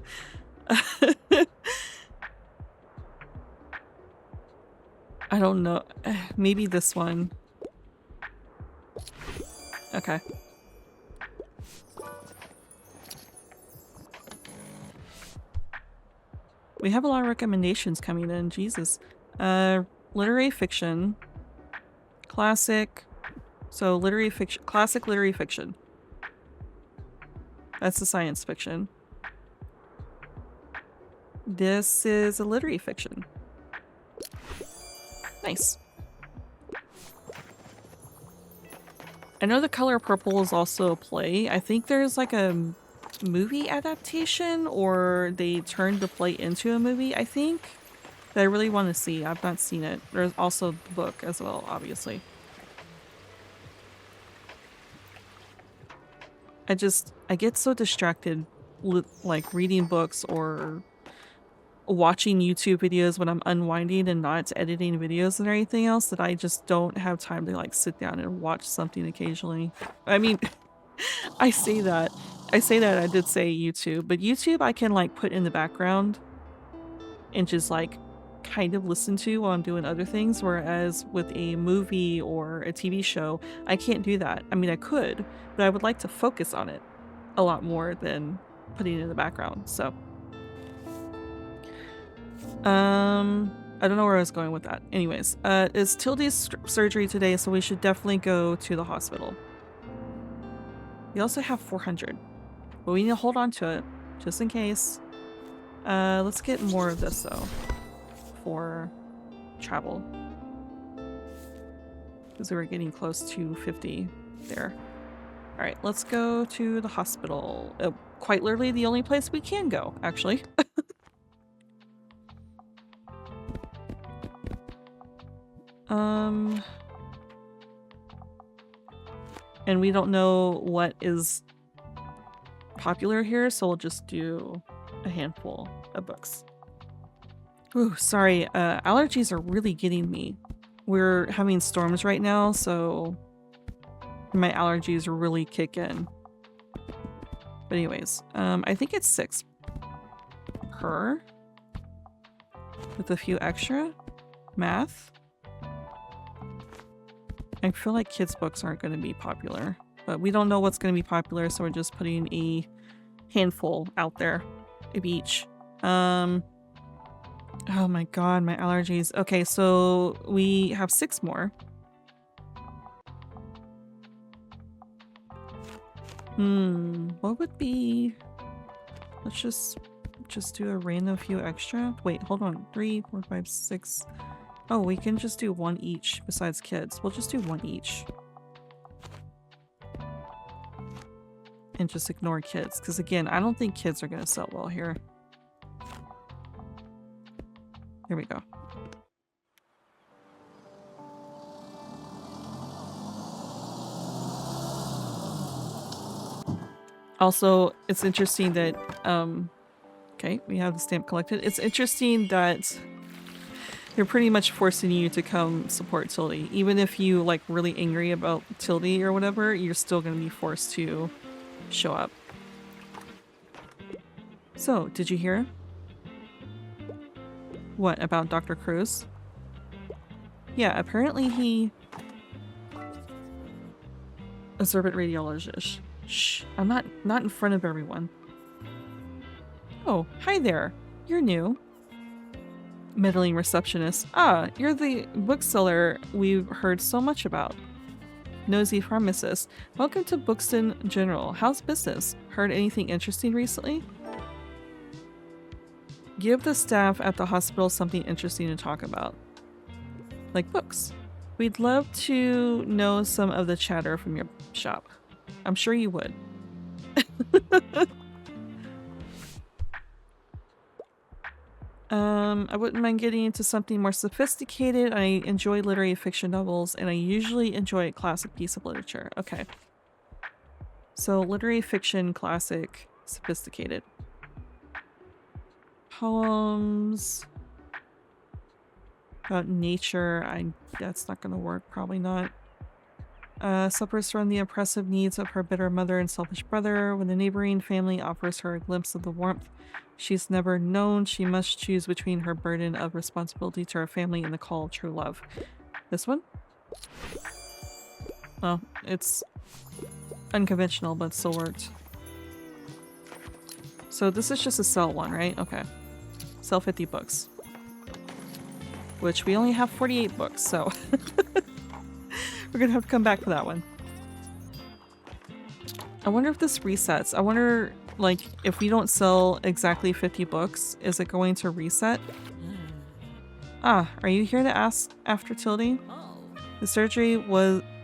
Speaker 1: I don't know. Maybe this one. Okay. We have a lot of recommendations coming in. Jesus. Literary fiction. Classic. So literary fiction. Classic literary fiction. That's the science fiction. This is a literary fiction. Nice. I know The Color Purple is also a play. I think there's like a movie adaptation, or they turned the play into a movie, I think, that I really want to see. I've not seen it. There's also the book as well, obviously. I get so distracted like reading books or watching YouTube videos when I'm unwinding and not editing videos and everything else, that I just don't have time to like sit down and watch something occasionally. I mean, I say that I did say YouTube, but YouTube I can like put in the background and just like kind of listen to while I'm doing other things, whereas with a movie or a TV show, I can't do that. I mean, I could, but I would like to focus on it a lot more than putting it in the background. So I don't know where I was going with that. Anyways, it's Tilde's surgery today, so we should definitely go to the hospital. We also have 400, but we need to hold on to it just in case. Let's get more of this though for travel, because we were getting close to 50 there. All right, let's go to the hospital. Quite literally the only place we can go, actually. And we don't know what is popular here, so we'll just do a handful of books. Ooh, sorry, allergies are really getting me. We're having storms right now, so my allergies really kick in. But anyways, I think it's 6 per with a few extra. Math. I feel like kids' books aren't going to be popular, but we don't know what's going to be popular, so we're just putting a handful out there of each. Oh my god, my allergies. Okay, so we have 6 more. What would be... Let's just do a random few extra. Wait, hold on. 3, 4, 5, 6. Oh, we can just do 1 each besides kids. We'll just do 1 each. And just ignore kids, because again, I don't think kids are going to sell well here. Here we go. Also, it's interesting that, okay, we have the stamp collected. It's interesting that they're pretty much forcing you to come support Tilde. Even if you like really angry about Tilde or whatever, you're still going to be forced to show up. So, did you hear? What, about Dr. Cruz? Yeah, apparently he... Observant radiologist. Shh, I'm not in front of everyone. Oh, hi there. You're new. Meddling receptionist. Ah, you're the bookseller we've heard so much about. Nosy pharmacist. Welcome to Bookston General. How's business? Heard anything interesting recently? Give the staff at the hospital something interesting to talk about. Like books. We'd love to know some of the chatter from your shop. I'm sure you would. I wouldn't mind getting into something more sophisticated. I enjoy literary fiction novels, and I usually enjoy a classic piece of literature. Okay. So, literary fiction, classic, sophisticated. Poems about nature. That's not gonna work. Probably not. Suffers from the oppressive needs of her bitter mother and selfish brother. When the neighboring family offers her a glimpse of the warmth she's never known, she must choose between her burden of responsibility to her family and the call of true love. This one? Well, it's unconventional, but still worked. So this is just a sell one, right? Okay. Sell 50 books. Which we only have 48 books, so... We're gonna have to come back for that one. I wonder if this resets. I wonder, like, if we don't sell exactly 50 books, is it going to reset? Ah, are you here to ask after Tilde? The surgery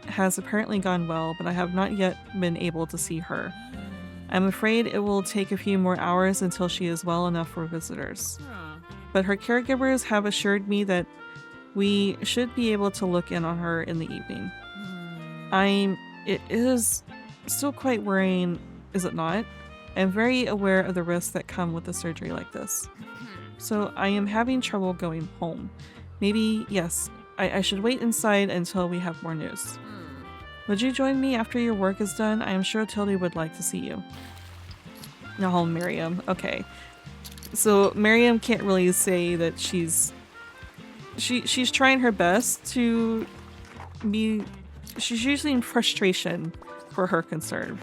Speaker 1: has apparently gone well, but I have not yet been able to see her. I'm afraid it will take a few more hours until she is well enough for visitors. But her caregivers have assured me that we should be able to look in on her in the evening. It is still quite worrying, is it not? I'm very aware of the risks that come with a surgery like this. So I am having trouble going home. Maybe, yes, I should wait inside until we have more news. Would you join me after your work is done? I am sure Tilde would like to see you. No, Miriam. Okay. So Miriam can't really say that she's she's trying her best to be. She's using frustration for her concern.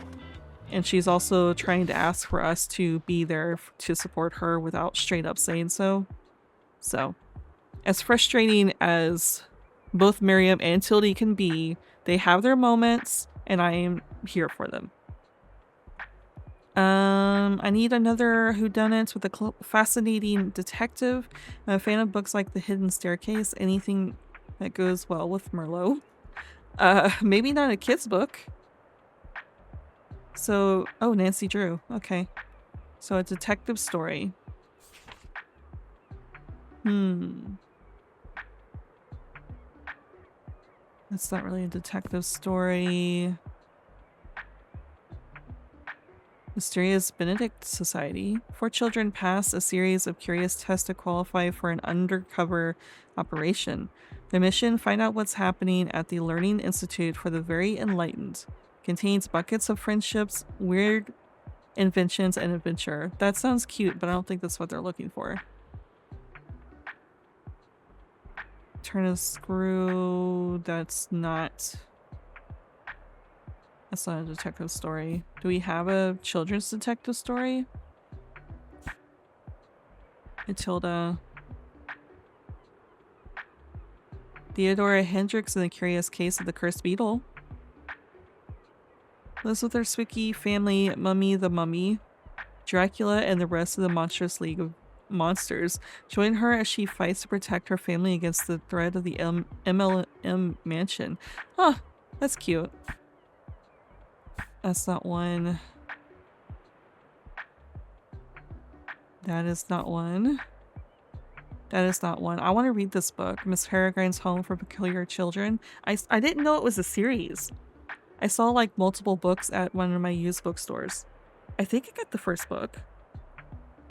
Speaker 1: And she's also trying to ask for us to be there to support her without straight up saying so. So, as frustrating as both Miriam and Tilde can be, they have their moments, and I am here for them. I need another whodunit with a fascinating detective. I'm a fan of books like The Hidden Staircase, anything that goes well with Merlot. Maybe not a kid's book. So, oh, Nancy Drew. Okay. So a detective story. That's not really a detective story. Mysterious Benedict Society. 4 children pass a series of curious tests to qualify for an undercover operation. The mission, find out what's happening at the Learning Institute for the Very Enlightened. Contains buckets of friendships, weird inventions, and adventure. That sounds cute, but I don't think that's what they're looking for. Turn a screw. That's not a detective story. Do we have a children's detective story? Tilde. Theodora Hendricks and the Curious Case of the Cursed Beetle. Lives with her Swicky family, Mummy the Mummy, Dracula, and the rest of the monstrous league of monsters. Join her as she fights to protect her family against the threat of the MLM mansion. Huh, that's cute. That's not one. That is not one. That is not one. I want to read this book, Miss Peregrine's Home for Peculiar Children. I didn't know it was a series. I saw like multiple books at one of my used bookstores. I think I got the first book.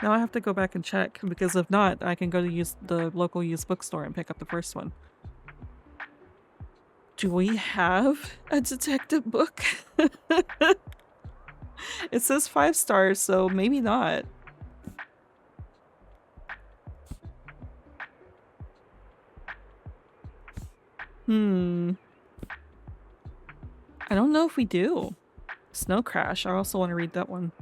Speaker 1: Now I have to go back and check, because if not, I can go to the local used bookstore and pick up the first one. Do we have a detective book? It says 5 stars, so maybe not. I don't know if we do. Snow Crash. I also want to read that one.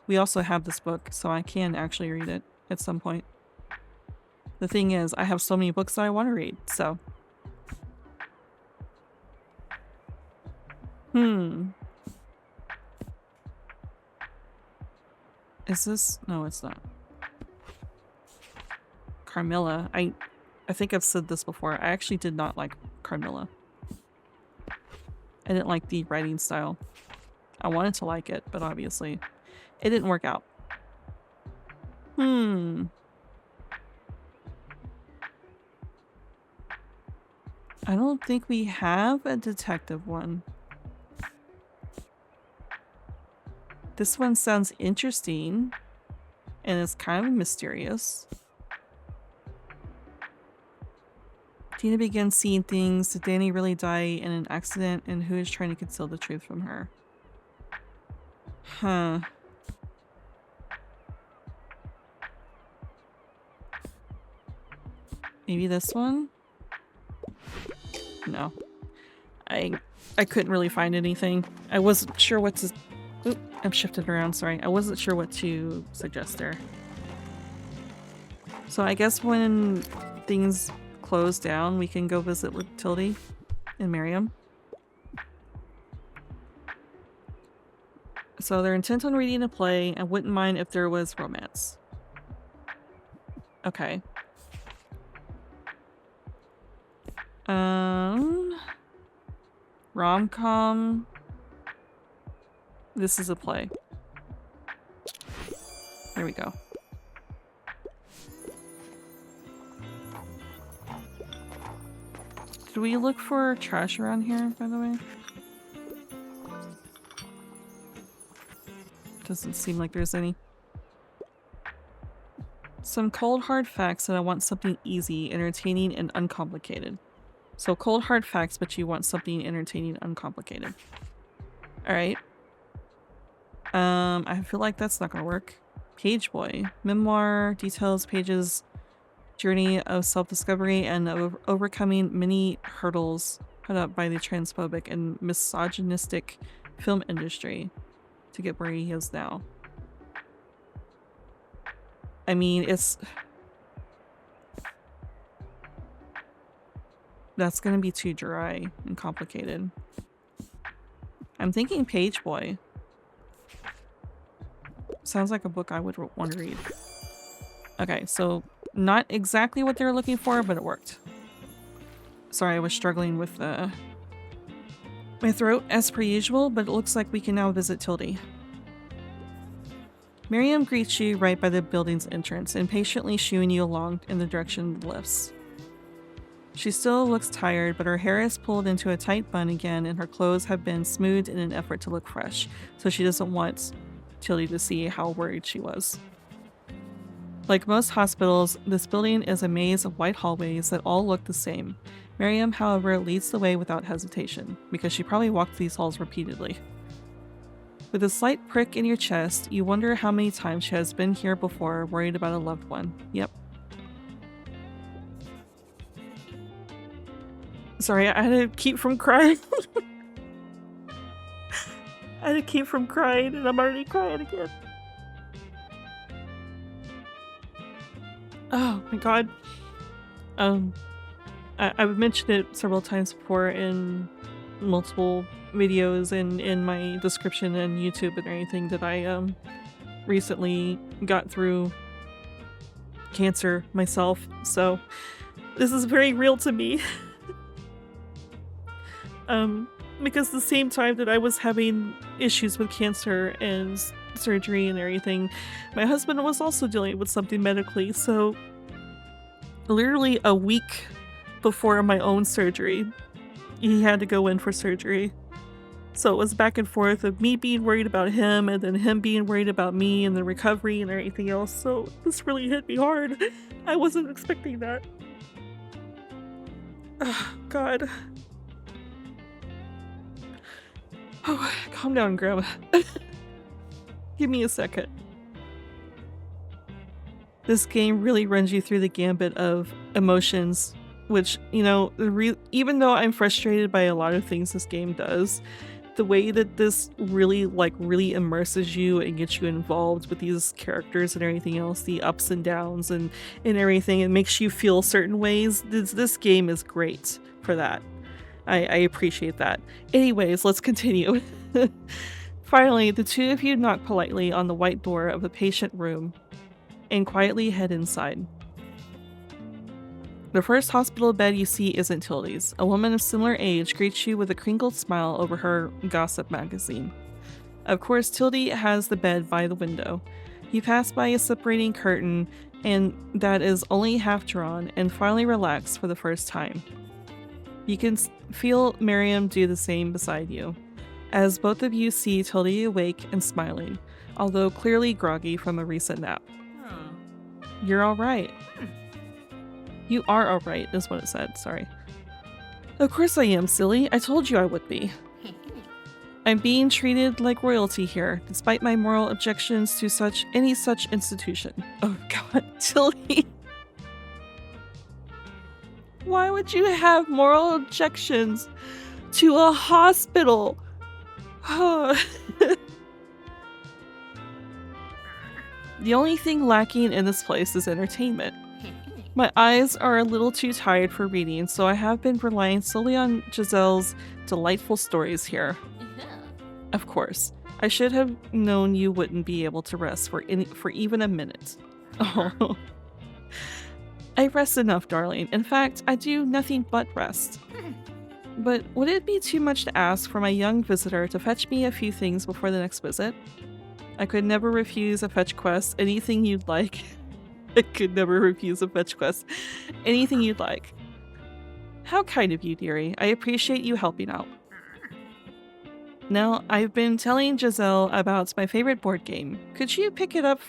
Speaker 1: We also have this book, so I can actually read it at some point. The thing is, I have so many books that I want to read, so. Is this? No, it's not. Carmilla. I think I've said this before. I actually did not like Carmilla. I didn't like the writing style. I wanted to like it, but obviously it didn't work out. I don't think we have a detective one. This one sounds interesting, and it's kind of mysterious. Tina begins seeing things. Did Danny really die in an accident? And who is trying to conceal the truth from her? Huh. Maybe this one? No. I couldn't really find anything. I wasn't sure what to... Oop, I'm shifted around, sorry. I wasn't sure what to suggest there. So I guess when things close down, we can go visit with Tilde and Miriam. So they're intent on reading a play and wouldn't mind if there was romance. Okay. Rom-com. This is a play. There we go. Did we look for trash around here, by the way? Doesn't seem like there's any. Some cold hard facts, and I want something easy, entertaining, and uncomplicated. So cold hard facts, but you want something entertaining, uncomplicated. Alright. I feel like that's not gonna work. Page Boy. Memoir details Page's journey of self-discovery and of overcoming many hurdles put up by the transphobic and misogynistic film industry to get where he is now. I mean, that's gonna be too dry and complicated. I'm thinking Page Boy. Sounds like a book I would want to read. Okay, so not exactly what they were looking for, but it worked. Sorry, I was struggling with my throat as per usual, but it looks like we can now visit Tilde. Miriam greets you right by the building's entrance, impatiently shooing you along in the direction of the lifts. She still looks tired, but her hair is pulled into a tight bun again and her clothes have been smoothed in an effort to look fresh, so she doesn't want Tilde to see how worried she was. Like most hospitals, this building is a maze of white hallways that all look the same. Miriam, however, leads the way without hesitation, because she probably walked these halls repeatedly. With a slight prick in your chest, you wonder how many times she has been here before, worried about a loved one. Yep. Sorry, I had to keep from crying. I had to keep from crying, and I'm already crying again. Oh my god. I've mentioned it several times before in multiple videos and in my description and YouTube and everything that I recently got through cancer myself, so this is very real to me. Because the same time that I was having issues with cancer and surgery and everything, my husband was also dealing with something medically, so literally a week before my own surgery, he had to go in for surgery. So it was back and forth of me being worried about him and then him being worried about me and the recovery and everything else, so this really hit me hard. I wasn't expecting that. Oh, God. Oh, calm down, Grandma. Give me a second. This game really runs you through the gambit of emotions, which, you know, even though I'm frustrated by a lot of things this game does, the way that this really immerses you and gets you involved with these characters and everything else, the ups and downs and everything, it makes you feel certain ways. This game is great for that. I appreciate that. Anyways, let's continue. Finally, the two of you knock politely on the white door of the patient room and quietly head inside. The first hospital bed you see isn't Tilde's. A woman of similar age greets you with a crinkled smile over her gossip magazine. Of course, Tilde has the bed by the window. You pass by a separating curtain, and that is only half drawn, and finally relax for the first time. You can feel Miriam do the same beside you, as both of you see Tilde awake and smiling, although clearly groggy from a recent nap. You're alright. You are alright, is what it said, sorry. Of course I am, silly. I told you I would be. I'm being treated like royalty here, despite my moral objections to any such institution. Oh god, Tilde. Why would you have moral objections to a hospital? The only thing lacking in this place is entertainment. My eyes are a little too tired for reading, so I have been relying solely on Giselle's delightful stories here. Of course, I should have known you wouldn't be able to rest for even a minute. Oh. I rest enough, darling. In fact, I do nothing but rest. But would it be too much to ask for my young visitor to fetch me a few things before the next visit? I could never refuse a fetch quest. Anything you'd like. I could never refuse a fetch quest. Anything you'd like. How kind of you, dearie. I appreciate you helping out. Now, I've been telling Giselle about my favorite board game. Could you pick it up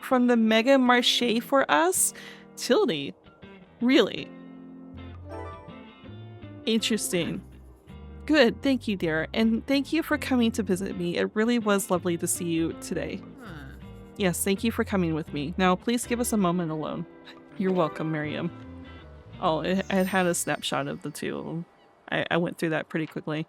Speaker 1: from the Mega Marche for us? Tilde? Really? Interesting. Good, thank you, dear, and thank you for coming to visit me. It really was lovely to see you today. Yes, thank you for coming with me. Now, please give us a moment alone. You're welcome, Miriam. Oh, it had a snapshot of the two. I went through that pretty quickly.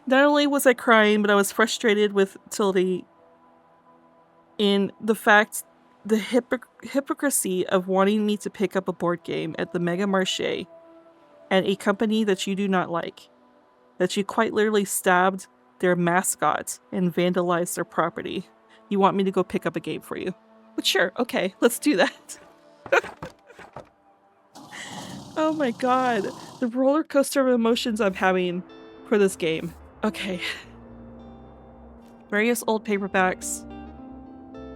Speaker 1: Not only was I crying, but I was frustrated with Tilde in the fact, the hypocrisy of wanting me to pick up a board game at the Mega Marche at a company that you do not like. That you quite literally stabbed their mascot and vandalized their property. You want me to go pick up a game for you. But sure, okay, let's do that. Oh my god. The roller coaster of emotions I'm having for this game. Okay. Various old paperbacks.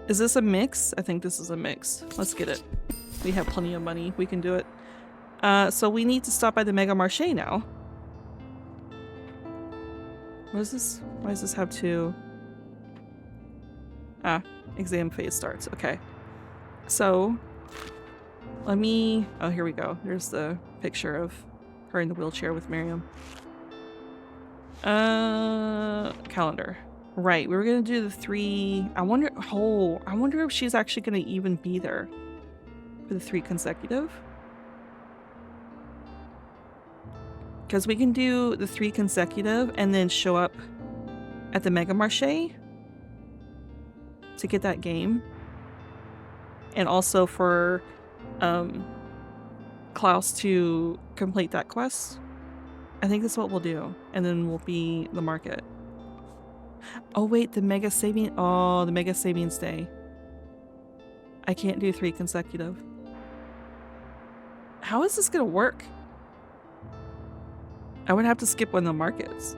Speaker 1: Is this a mix? I think this is a mix. Let's get it. We have plenty of money. We can do it. So we need to stop by the Mega Marche now. What is this? Why does this have two? Ah, exam phase starts. Okay. So, let me... Oh, here we go. There's the picture of her in the wheelchair with Miriam. Calendar. Right, we were gonna do the 3... I wonder if she's actually gonna even be there for the 3 consecutive. Because we can do the 3 consecutive and then show up at the Mega Marche to get that game. And also for Klaus to complete that quest. I think that's what we'll do. And then we'll be the market. Oh wait, the Mega Saving... Oh, the Mega Savings Day. I can't do 3 consecutive. How is this gonna work? I would have to skip one of the markets.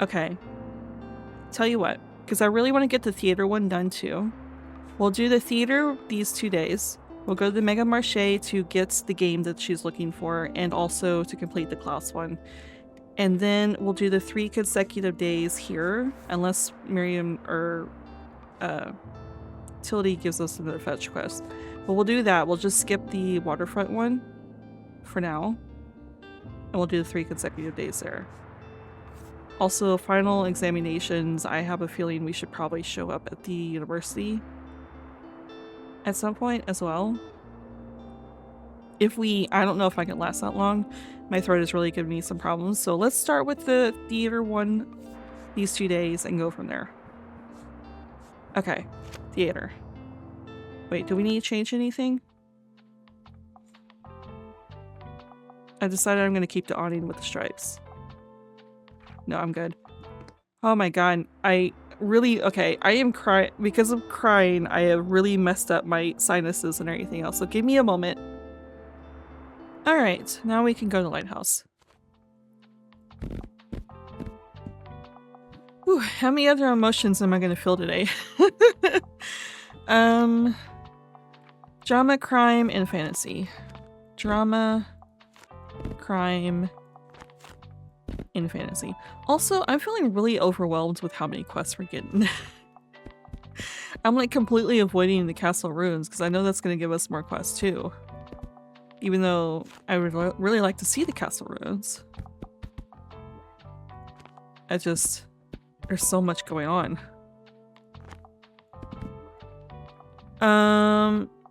Speaker 1: Okay. Tell you what, because I really want to get the theater one done too. We'll do the theater these 2 days. We'll go to the Mega Marche to get the game that she's looking for and also to complete the Klaus one. And then we'll do the 3 consecutive days here, unless Miriam or Tilde gives us another fetch quest. But we'll do that. We'll just skip the waterfront one for now. And we'll do the 3 consecutive days there. Also, final examinations, I have a feeling we should probably show up at the university at some point as well. I don't know if I can last that long. My throat is really giving me some problems. So let's start with the theater one these 2 days and go from there. Okay, theater. Wait, do we need to change anything? I decided I'm going to keep the awning with the stripes. No, I'm good. Oh my god, okay, I am crying. Because of crying, I have really messed up my sinuses and everything else, so give me a moment. Alright, now we can go to the lighthouse. Whew, how many other emotions am I gonna feel today? Drama, crime, and fantasy. Drama, crime, and fantasy. Also, I'm feeling really overwhelmed with how many quests we're getting. I'm like completely avoiding the castle ruins because I know that's going to give us more quests too. Even though I would really like to see the castle ruins. There's so much going on.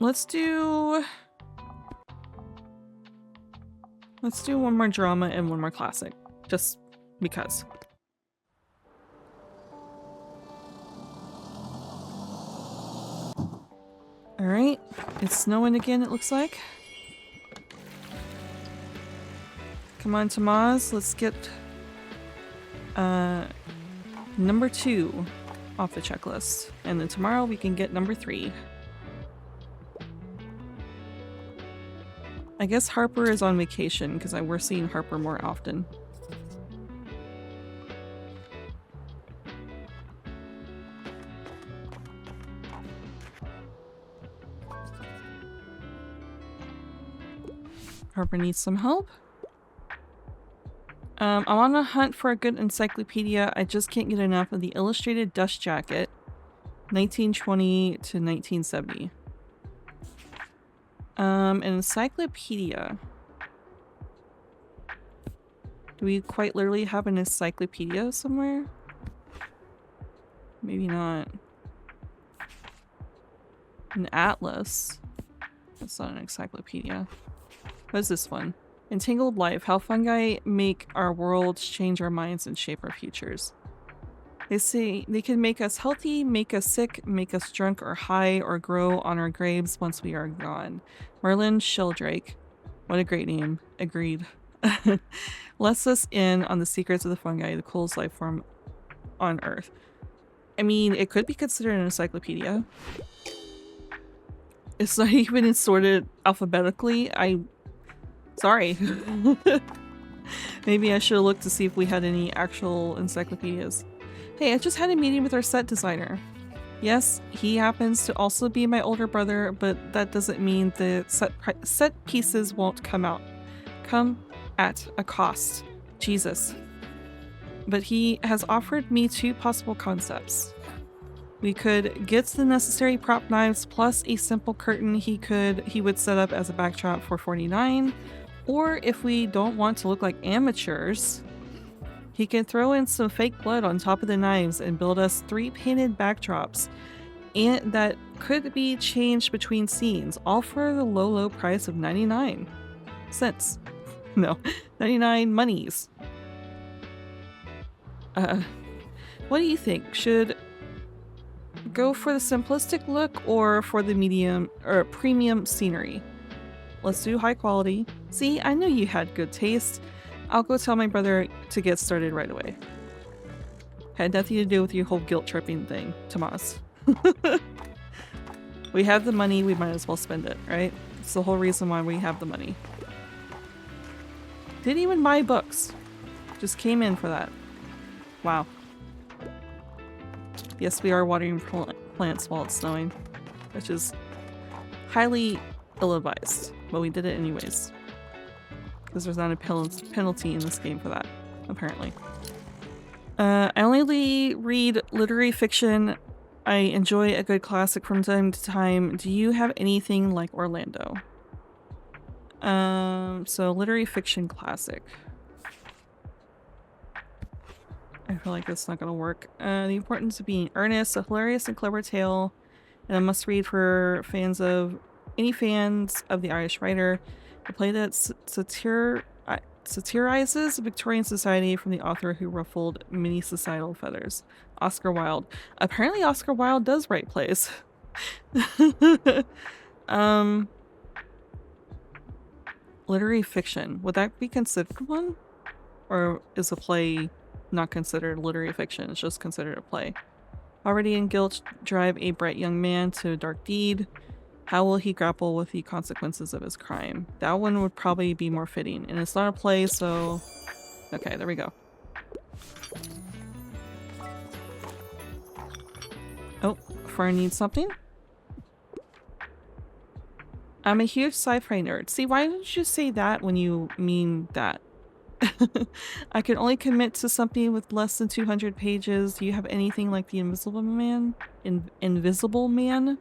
Speaker 1: Let's do one more drama and one more classic. Just because. Alright, it's snowing again, it looks like. Come on, Tamaz, let's get number 2 off the checklist. And then tomorrow we can get number 3. I guess Harper is on vacation because we're seeing Harper more often. Harper needs some help. I'm on a hunt for a good encyclopedia. I just can't get enough of the Illustrated Dust Jacket, 1920 to 1970. An encyclopedia. Do we quite literally have an encyclopedia somewhere? Maybe not. An atlas. That's not an encyclopedia. What is this one? Entangled Life. How fungi make our worlds, change our minds, and shape our futures. They say they can make us healthy, make us sick, make us drunk or high, or grow on our graves once we are gone. Merlin Sheldrake. What a great name. Agreed. Lets us in on the secrets of the fungi, the coolest life form on Earth. I mean, it could be considered an encyclopedia. It's not even sorted alphabetically. Sorry. Maybe I should have looked to see if we had any actual encyclopedias. Hey, I just had a meeting with our set designer. Yes, he happens to also be my older brother, but that doesn't mean the set pieces won't come at a cost. Jesus. But he has offered me 2 possible concepts. We could get the necessary prop knives plus a simple curtain he would set up as a backdrop for $49, or if we don't want to look like amateurs, he can throw in some fake blood on top of the knives and build us 3 painted backdrops, and that could be changed between scenes, all for the low price of 99 cents. No, 99 monies. What do you think? Should go for the simplistic look or for the medium or premium scenery? Let's do high quality. See, I knew you had good taste. I'll go tell my brother to get started right away. Had nothing to do with your whole guilt tripping thing, Tomas. We have the money, we might as well spend it, right? It's the whole reason why we have the money. Didn't even buy books. Just came in for that. Wow. Yes, we are watering plants while it's snowing, which is highly ill-advised, but we did it anyways. Because there's not a penalty in this game for that, apparently. I only read literary fiction. I enjoy a good classic from time to time. Do you have anything like Orlando? So literary fiction classic. I feel like that's not gonna work. The importance of being earnest, a hilarious and clever tale, and a must-read for any fans of the Irish writer. A play that satirizes Victorian society from the author who ruffled many societal feathers. Oscar Wilde. Apparently Oscar Wilde does write plays. Literary fiction. Would that be considered one? Or is a play not considered literary fiction? It's just considered a play. Already in guilt, drive a bright young man to a dark deed. How will he grapple with the consequences of his crime? That one would probably be more fitting. And it's not a play, so... Okay, there we go. Oh, Fern needs something? I'm a huge sci-fi nerd. See, why didn't you say that when you mean that? I can only commit to something with less than 200 pages. Do you have anything like the Invisible Man? Invisible Man?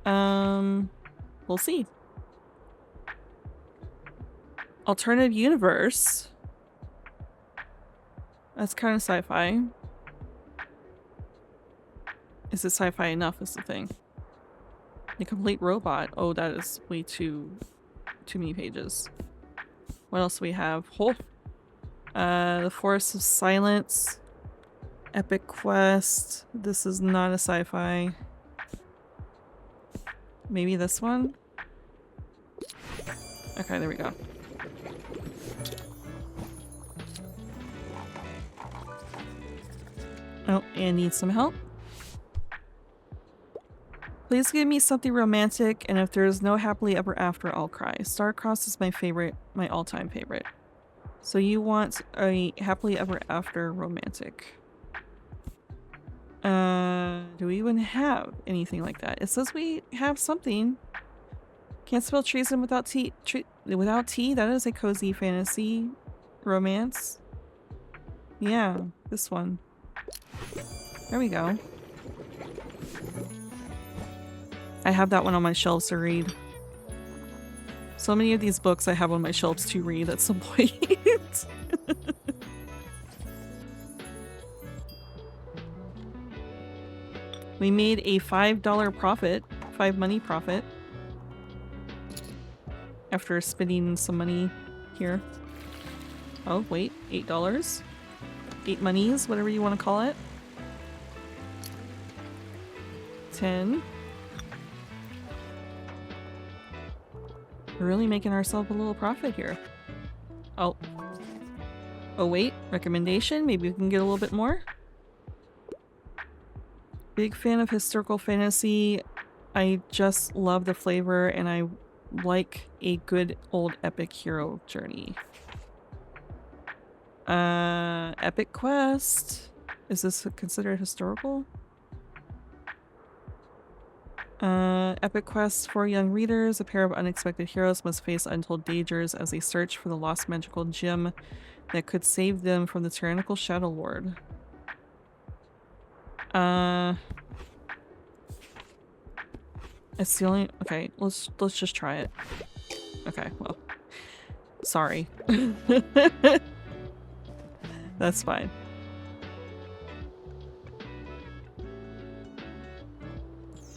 Speaker 1: We'll see. Alternative universe. That's kind of sci-fi. Is it sci-fi enough is the thing. The complete robot. Oh, that is way too many pages. What else do we have? Oh. The Forest of Silence. Epic Quest. This is not a sci-fi. Maybe this one? Okay, there we go. Oh, and needs some help. Please give me something romantic, and if there's no happily ever after, I'll cry. Star-Crossed is my favorite, my all-time favorite. So you want a happily ever after romantic. Do we even have anything like that? It says we have something. Can't spell treason without tea. Without tea? That is a cozy fantasy romance. Yeah, this one. There we go. I have that one on my shelves to read. So many of these books I have on my shelves to read at some point. We made a $5 profit, 5 money profit, after spending some money here. Oh, wait, $8. 8 monies, whatever you want to call it. 10. We're really making ourselves a little profit here. Oh. Oh wait, recommendation? Maybe we can get a little bit more? Big fan of historical fantasy. I just love the flavor and I like a good old epic hero journey. Epic quest. Is this considered historical? Epic quest for young readers. A pair of unexpected heroes must face untold dangers as they search for the lost magical gem that could save them from the tyrannical Shadow Lord. It's the only— okay, let's just try it. Okay, well. Sorry. That's fine.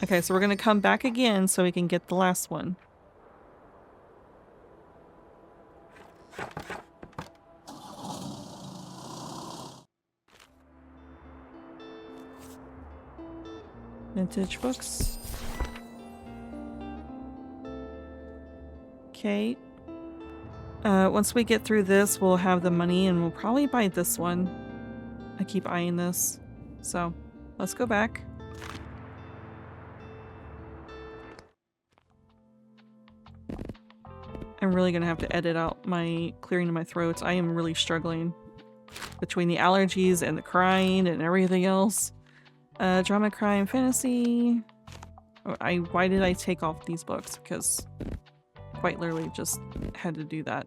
Speaker 1: Okay, so we're gonna come back again so we can get the last one. Vintage books. Okay. Once we get through this, we'll have the money and we'll probably buy this one. I keep eyeing this. So, let's go back. I'm really gonna have to edit out my clearing of my throat. I am really struggling between the allergies and the crying and everything else. Drama, crime, fantasy. Why did I take off these books? Because quite literally just had to do that.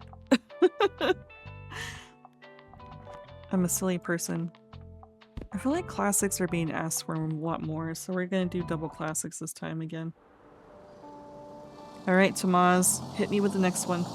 Speaker 1: I'm a silly person. I feel like classics are being asked for a lot more, so we're gonna do double classics this time again. Alright, Tamaz, hit me with the next one.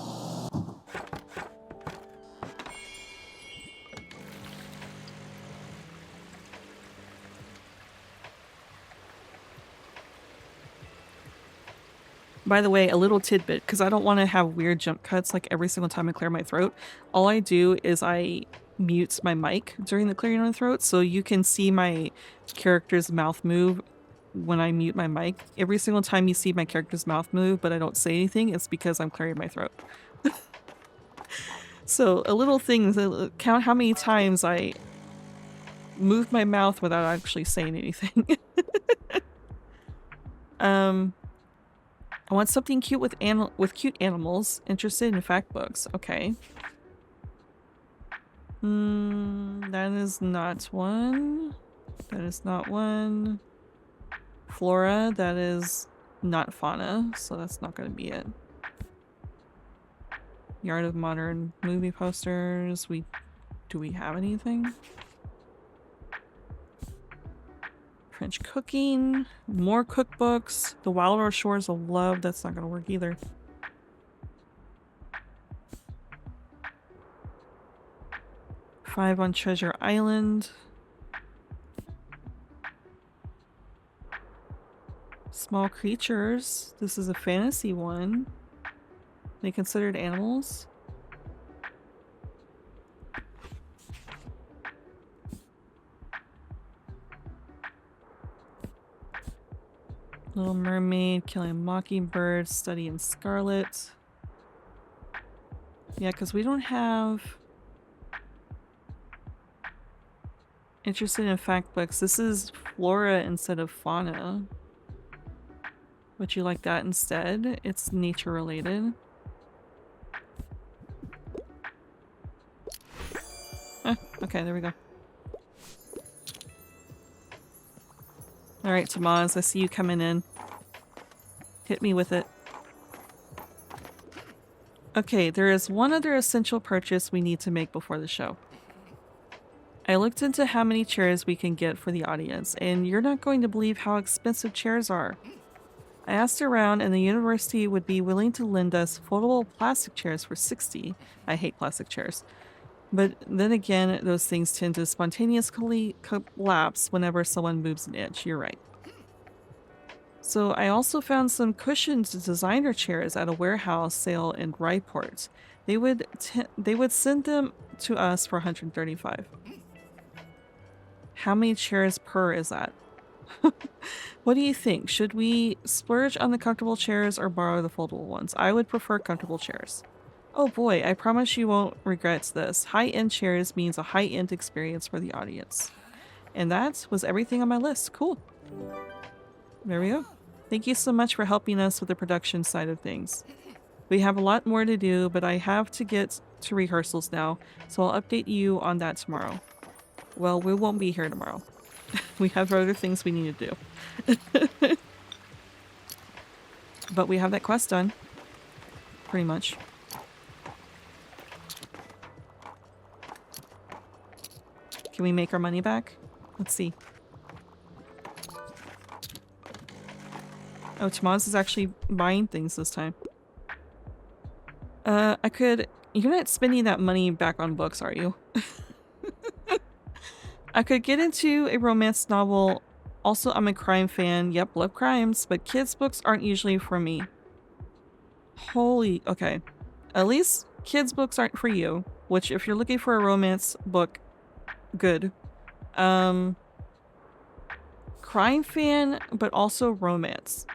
Speaker 1: By the way, a little tidbit, because I don't want to have weird jump cuts like every single time I clear my throat. All I do is I mute my mic during the clearing of my throat, so you can see my character's mouth move when I mute my mic. Every single time you see my character's mouth move, but I don't say anything, it's because I'm clearing my throat. So a little thing is count how many times I move my mouth without actually saying anything. I want something cute with cute animals. Interested in fact books. Okay. That is not one. That is not one. Flora, that is not fauna, so that's not going to be it. Yard of modern movie posters. Do we have anything? French cooking, more cookbooks, the Wilder Shores of Love, that's not gonna work either. Five on Treasure Island. Small creatures, this is a fantasy one. They considered animals? Little Mermaid, Killing a Mockingbird, Study in Scarlet. Yeah, because we don't have interested in fact books. This is flora instead of fauna. Would you like that instead? It's nature related. Okay, there we go. Alright, Tamaz, I see you coming in. Hit me with it. Okay, there is one other essential purchase we need to make before the show. I looked into how many chairs we can get for the audience, and you're not going to believe how expensive chairs are. I asked around and the university would be willing to lend us foldable plastic chairs for 60. I hate plastic chairs. But then again, those things tend to spontaneously collapse whenever someone moves an inch. You're right. So I also found some cushioned designer chairs at a warehouse sale in Ryport. They would send them to us for 135. How many chairs per is that? What do you think? Should we splurge on the comfortable chairs or borrow the foldable ones? I would prefer comfortable chairs. Oh boy, I promise you won't regret this. High-end chairs means a high-end experience for the audience. And that was everything on my list. Cool. There we go. Thank you so much for helping us with the production side of things. We have a lot more to do, but I have to get to rehearsals now, so I'll update you on that tomorrow. Well, we won't be here tomorrow. We have other things we need to do. But we have that quest done. Pretty much. Can we make our money back? Let's see. Oh, Tomas is actually buying things this time. I could... You're not spending that money back on books, are you? I could get into a romance novel. Also, I'm a crime fan. Yep, love crimes, but kids' books aren't usually for me. Holy... Okay. At least kids' books aren't for you, which if you're looking for a romance book, good. Crime fan, but also romance.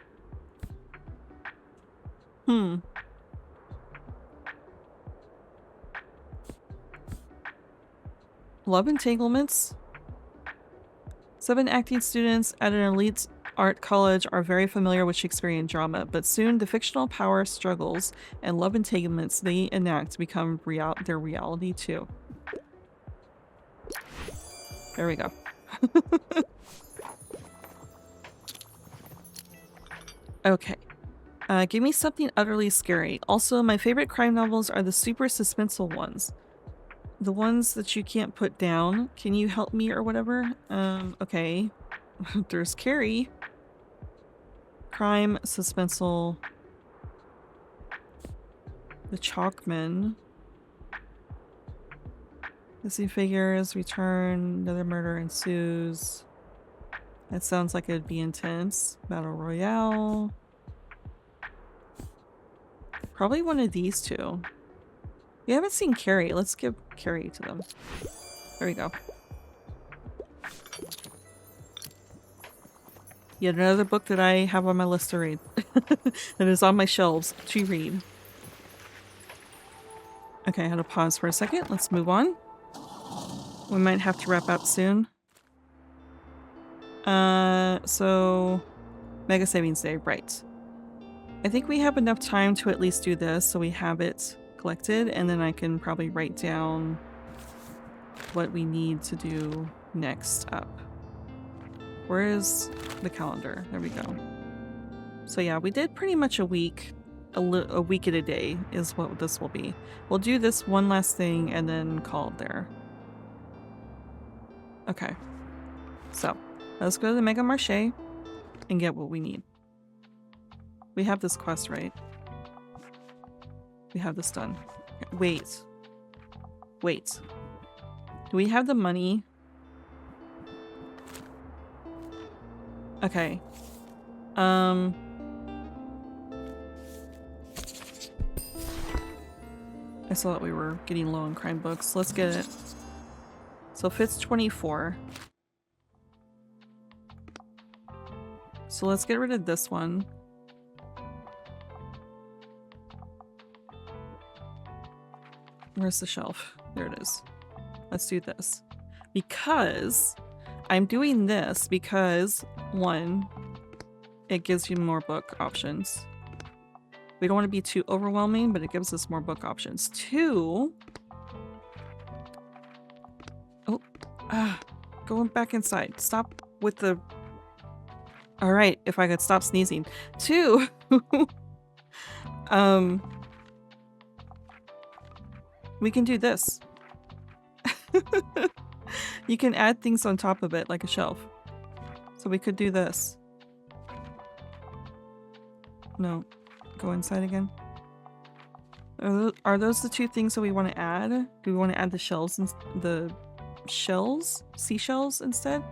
Speaker 1: Love entanglements. 7 acting students at an elite art college are very familiar with Shakespearean drama, but soon the fictional power struggles and love entanglements they enact become their reality too. There we go. Okay. Give me something utterly scary. Also, my favorite crime novels are the super suspenseful ones. The ones that you can't put down. Can you help me or whatever? Okay. There's Carrie. Crime, suspenseful. The Chalkman. Missing figures, return, another murder ensues. That sounds like it'd be intense. Battle Royale. Probably one of these two. We haven't seen Carrie. Let's give Carrie to them. There we go. Yet another book that I have on my list to read. That is on my shelves to read. Okay, I had to pause for a second. Let's move on. We might have to wrap up soon. So... Mega Savings Day, right. I think we have enough time to at least do this, so we have it collected, and then I can probably write down what we need to do next up. Where is the calendar? There we go. So yeah, we did pretty much a week. A week and a day is what this will be. We'll do this one last thing and then call it there. Okay. So, let's go to the Mega Marche and get what we need. We have this quest, right? We have this done. Wait. Wait. Do we have the money? Okay. I saw that we were getting low on crime books. Let's get it. So Fitz 24. So let's get rid of this one. Where's the shelf? There it is. Let's do this. Because I'm doing this because, one, it gives you more book options. We don't want to be too overwhelming, but it gives us more book options. Two, going back inside. Stop with the... Alright, if I could stop sneezing. Two, we can do this. You can add things on top of it, like a shelf. So we could do this. No. Go inside again. Are those the two things that we want to add? Do we want to add the shells and the seashells instead?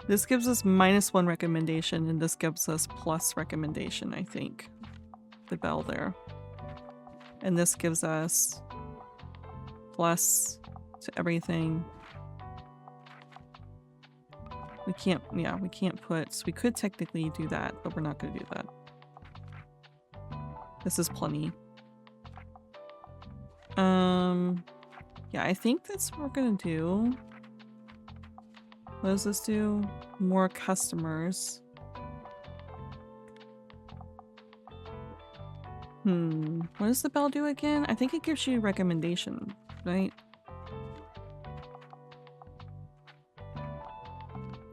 Speaker 1: This gives us -1 recommendation, and this gives us plus recommendation, I think. The bell there. And this gives us plus to everything. We can't, yeah, we can't put, so we could technically do that, but we're not going to do that. This is plenty. Yeah, I think that's what we're gonna do. What does this do? More customers. What does the bell do again? I think it gives you a recommendation, right?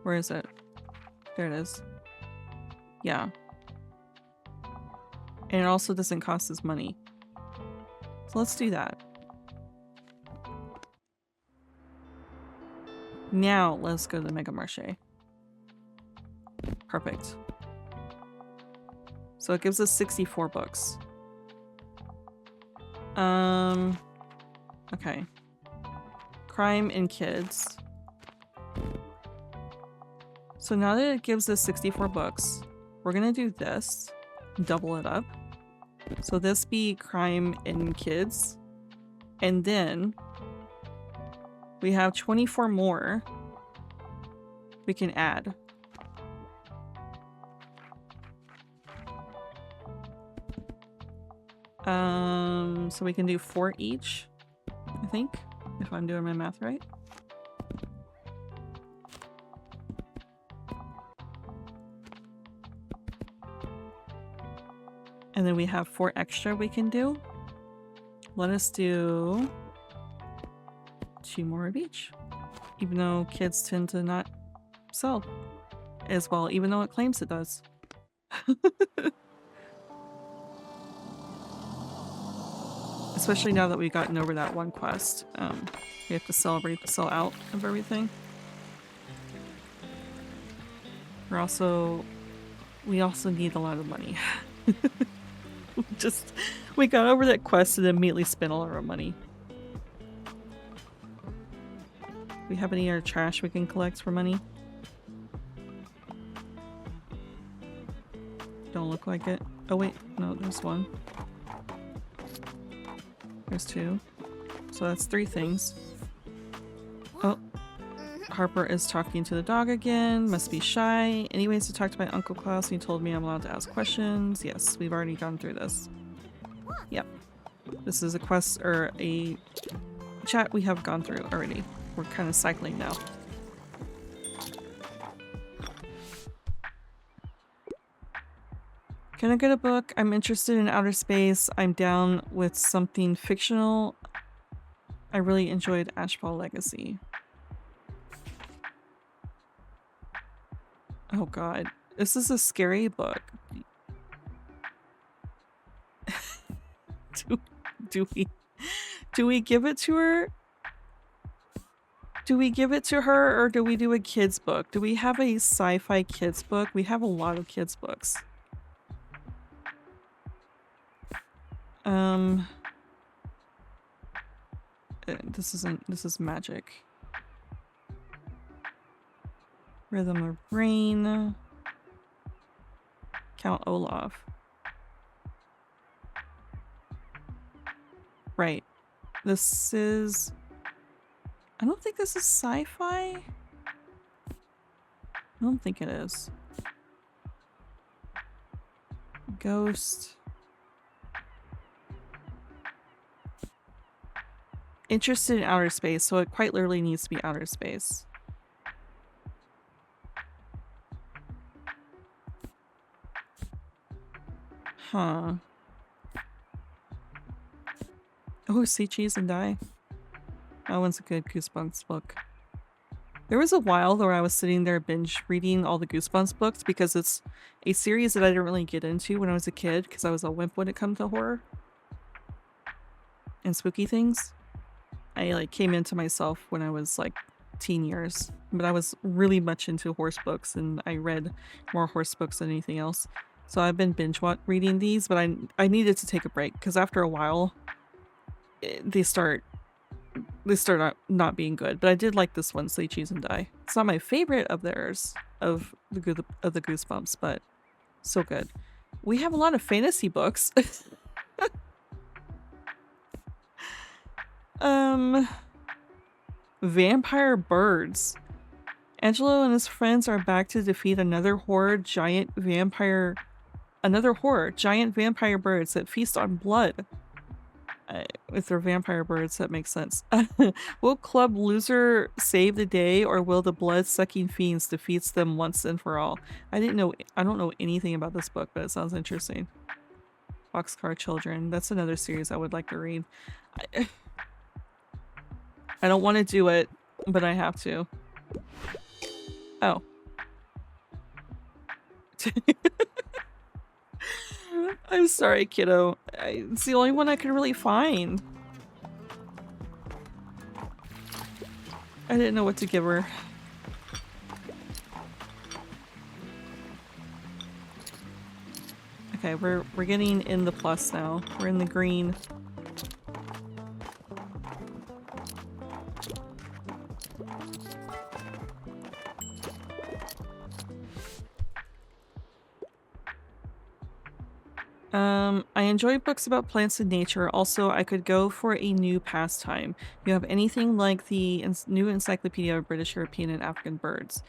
Speaker 1: Where is it? There it is. Yeah. And it also doesn't cost us money. So let's do that. Now let's go to the Mega Marche. Perfect. So it gives us 64 books. Okay. Crime and kids. So now that it gives us 64 books, we're gonna do this. Double it up. So this be crime and kids. And then we have 24 more we can add. So we can do 4 each, I think, if I'm doing my math right. And then we have 4 extra we can do. Let us do 2 more of each. Even though kids tend to not sell as well, even though it claims it does. Especially now that we've gotten over that one quest. We have to sell out of everything. We also need a lot of money. We got over that quest and immediately spent all our money. We have any other trash we can collect for money? Don't look like it. Oh wait, no, there's one. There's 2. So that's 3 things. Oh, Harper is talking to the dog again. Must be shy. Anyways, I talked to my Uncle Klaus and he told me I'm allowed to ask questions. Yes, we've already gone through this. Yep. This is a quest or a chat we have gone through already. We're kind of cycling now. Can I get a book? I'm interested in outer space. I'm down with something fictional. I really enjoyed Ashfall Legacy. Oh god. This is a scary book. Do we give it to her? Do we give it to her or do we do a kid's book? Do we have a sci-fi kids book? We have a lot of kids books. This is magic. Rhythm of Rain. Count Olaf. Right. This is... I don't think this is sci-fi. I don't think it is. Ghost. Interested in outer space, so it quite literally needs to be outer space. Huh. Oh, See Cheese and Die. That one's a good Goosebumps book. There was a while where I was sitting there binge reading all the Goosebumps books because it's a series that I didn't really get into when I was a kid because I was a wimp when it comes to horror and spooky things. I like came into myself when I was like teen years but I was really much into horse books, and I read more horse books than anything else. So I've been reading these, but I needed to take a break because after a while, they start not being good. But I did like this one, Slay, Cheese, and Die. It's not my favorite of theirs of the Goosebumps, but so good. We have a lot of fantasy books. Vampire birds. Angelo and his friends are back to defeat another horror giant vampire birds that feast on blood. If they're vampire birds, that makes sense. Will Club Loser save the day, or will the blood-sucking fiends defeats them once and for all? I don't know anything about this book, but it sounds interesting. Boxcar Children. That's another series I would like to read. I don't want to do it, but I have to. Oh. I'm sorry, kiddo. It's the only one I could really find. I didn't know what to give her. Okay, we're getting in the plus now. We're in the green. I enjoy books about plants and nature. Also, I could go for a new pastime. You have anything like the new Encyclopedia of British, European, and African Birds?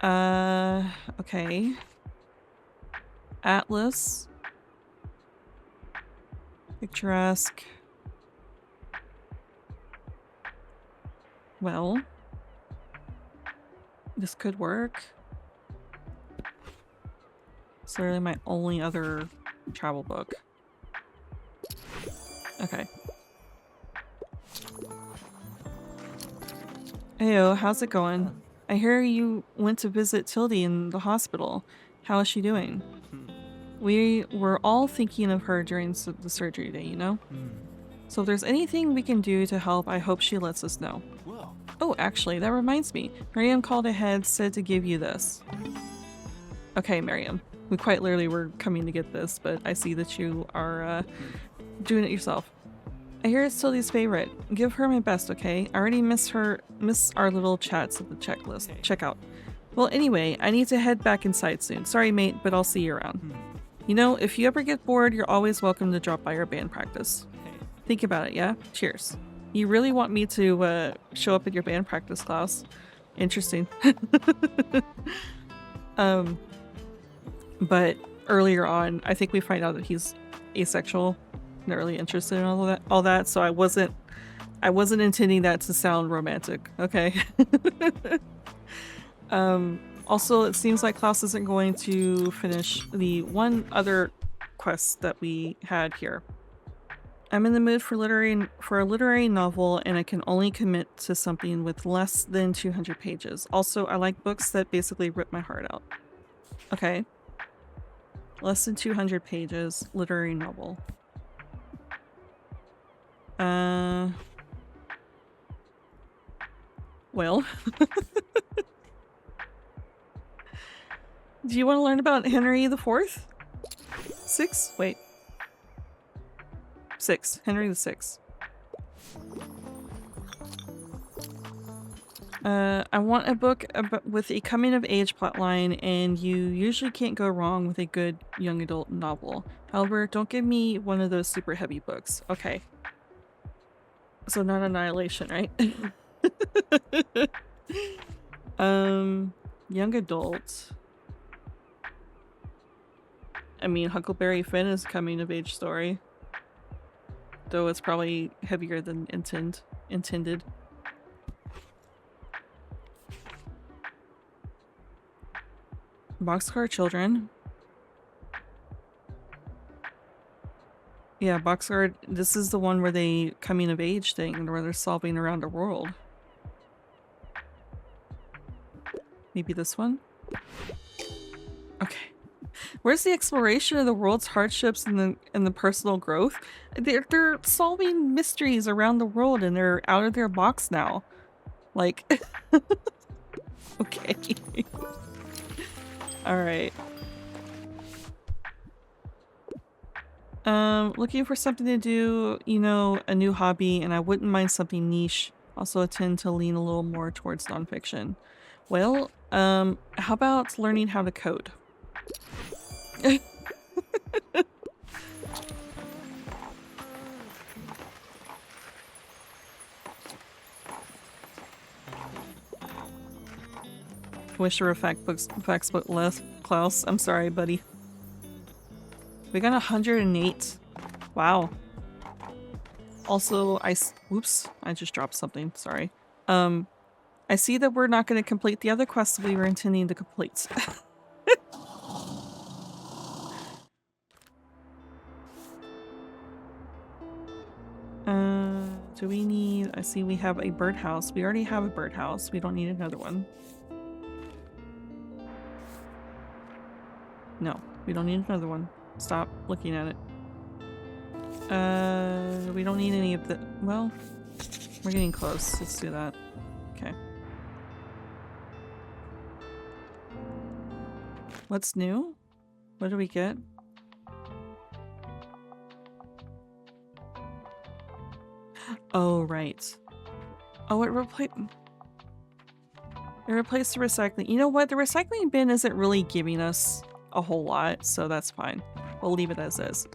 Speaker 1: Okay. Atlas. Picturesque. Well, this could work. It's literally my only other travel book. Okay. Heyo, how's it going? I hear you went to visit Tilde in the hospital. How is she doing? We were all thinking of her during the surgery day, you know? So if there's anything we can do to help, I hope she lets us know. Oh, actually, that reminds me. Miriam called ahead, said to give you this. Okay, Miriam. We quite literally were coming to get this, but I see that you are doing it yourself. I hear it's Tilde's favorite. Give her my best, okay? I already miss our little chats at the checkout. Well, anyway, I need to head back inside soon. Sorry, mate, but I'll see you around. You know, if you ever get bored, you're always welcome to drop by our band practice. Think about it, yeah? Cheers. You really want me to show up at your band practice, Klaus? Interesting. But earlier on, I think we find out that he's asexual, not really interested in all that. So I wasn't intending that to sound romantic. Okay. Also, it seems like Klaus isn't going to finish the one other quest that we had here. I'm in the mood for a literary novel, and I can only commit to something with less than 200 pages. Also, I like books that basically rip my heart out. Okay. Less than 200 pages, literary novel. Well. Do you want to learn about Henry IV? 6? Wait. 6. Henry VI. I want a book with a coming-of-age plotline, and you usually can't go wrong with a good young adult novel. However, don't give me one of those super heavy books. Okay. So not Annihilation, right? Young adult. I mean, Huckleberry Finn is a coming-of-age story. Though it's probably heavier than intended. Boxcar Children. Yeah, Boxcar, this is the one where they coming of age thing, where they're solving around the world. Maybe this one? Okay. Where's the exploration of the world's hardships and the personal growth? They're solving mysteries around the world, and they're out of their box now. Like Okay. Alright. Looking for something to do, you know, a new hobby, and I wouldn't mind something niche. Also, I tend to lean a little more towards nonfiction. Well, how about learning how to code? Wish there were facts book less, Klaus. I'm sorry, buddy. We got 108. Wow. Also, whoops, I just dropped something. Sorry. I see that we're not going to complete the other quests we were intending to complete. Do we need... I see we have a birdhouse. We already have a birdhouse. We don't need another one. No, we don't need another one. Stop looking at it. We don't need any of the... Well, we're getting close. Let's do that. Okay. What's new? What do we get? Oh, right. Oh, it replaced the recycling. You know what? The recycling bin isn't really giving us a whole lot, so that's fine. We'll leave it as is.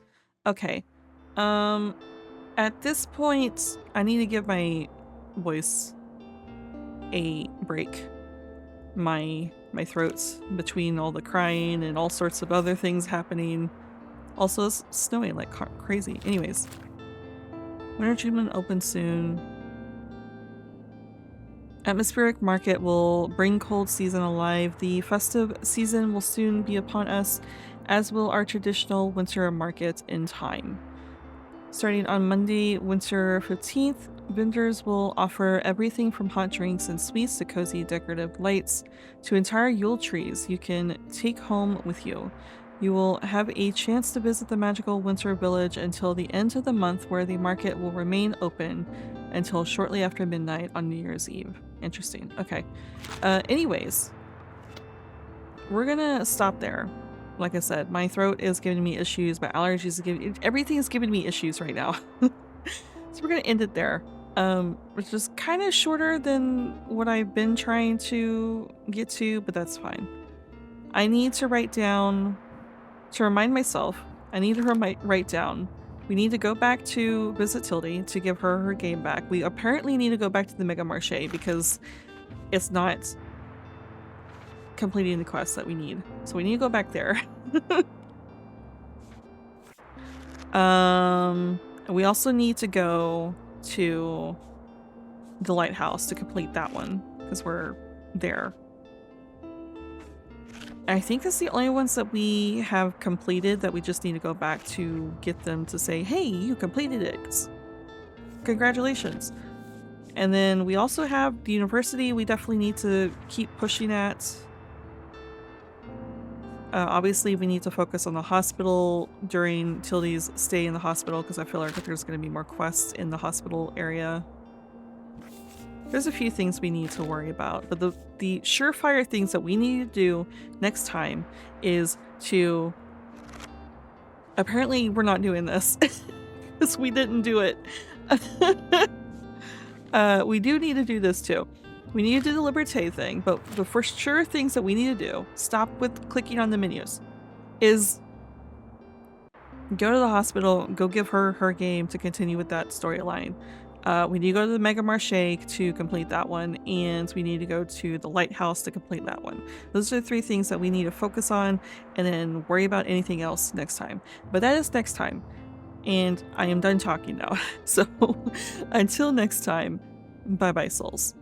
Speaker 1: Okay. At this point, I need to give my voice a break. My throat's between all the crying and all sorts of other things happening. Also, it's snowing like crazy. Anyways. Winter treatment opens soon. Atmospheric market will bring cold season alive. The festive season will soon be upon us, as will our traditional winter market in time. Starting on Monday, winter 15th, vendors will offer everything from hot drinks and sweets to cozy decorative lights to entire Yule trees you can take home with you. You will have a chance to visit the magical winter village until the end of the month, where the market will remain open until shortly after midnight on New Year's Eve. Interesting. Okay. Anyways, we're gonna stop there. Like I said, my throat is giving me issues, my allergies are giving... Everything is giving me issues right now. So we're gonna end it there. Which is kind of shorter than what I've been trying to get to, but that's fine. I need to write down... To remind myself, I need to write down. We need to go back to visit Tilde to give her her game back. We apparently need to go back to the Mega Marche because it's not completing the quest that we need. So we need to go back there. We also need to go to the lighthouse to complete that one because we're there. I think that's the only ones that we have completed that we just need to go back to get them to say, hey, you completed it. Congratulations. And then we also have the university we definitely need to keep pushing at. Obviously, we need to focus on the hospital during Tilde's stay in the hospital because I feel like there's going to be more quests in the hospital area. There's a few things we need to worry about, but the surefire things that we need to do next time is to... Apparently we're not doing this because we didn't do it. We do need to do this too. We need to do the Liberté thing, but the for sure things that we need to do, stop with clicking on the menus, is go to the hospital, go give her her game to continue with that storyline. We need to go to the Mega Marche to complete that one, and we need to go to the lighthouse to complete that one. Those are the three things that we need to focus on, and then worry about anything else next time. But that is next time, and I am done talking now. So until next time, bye bye souls.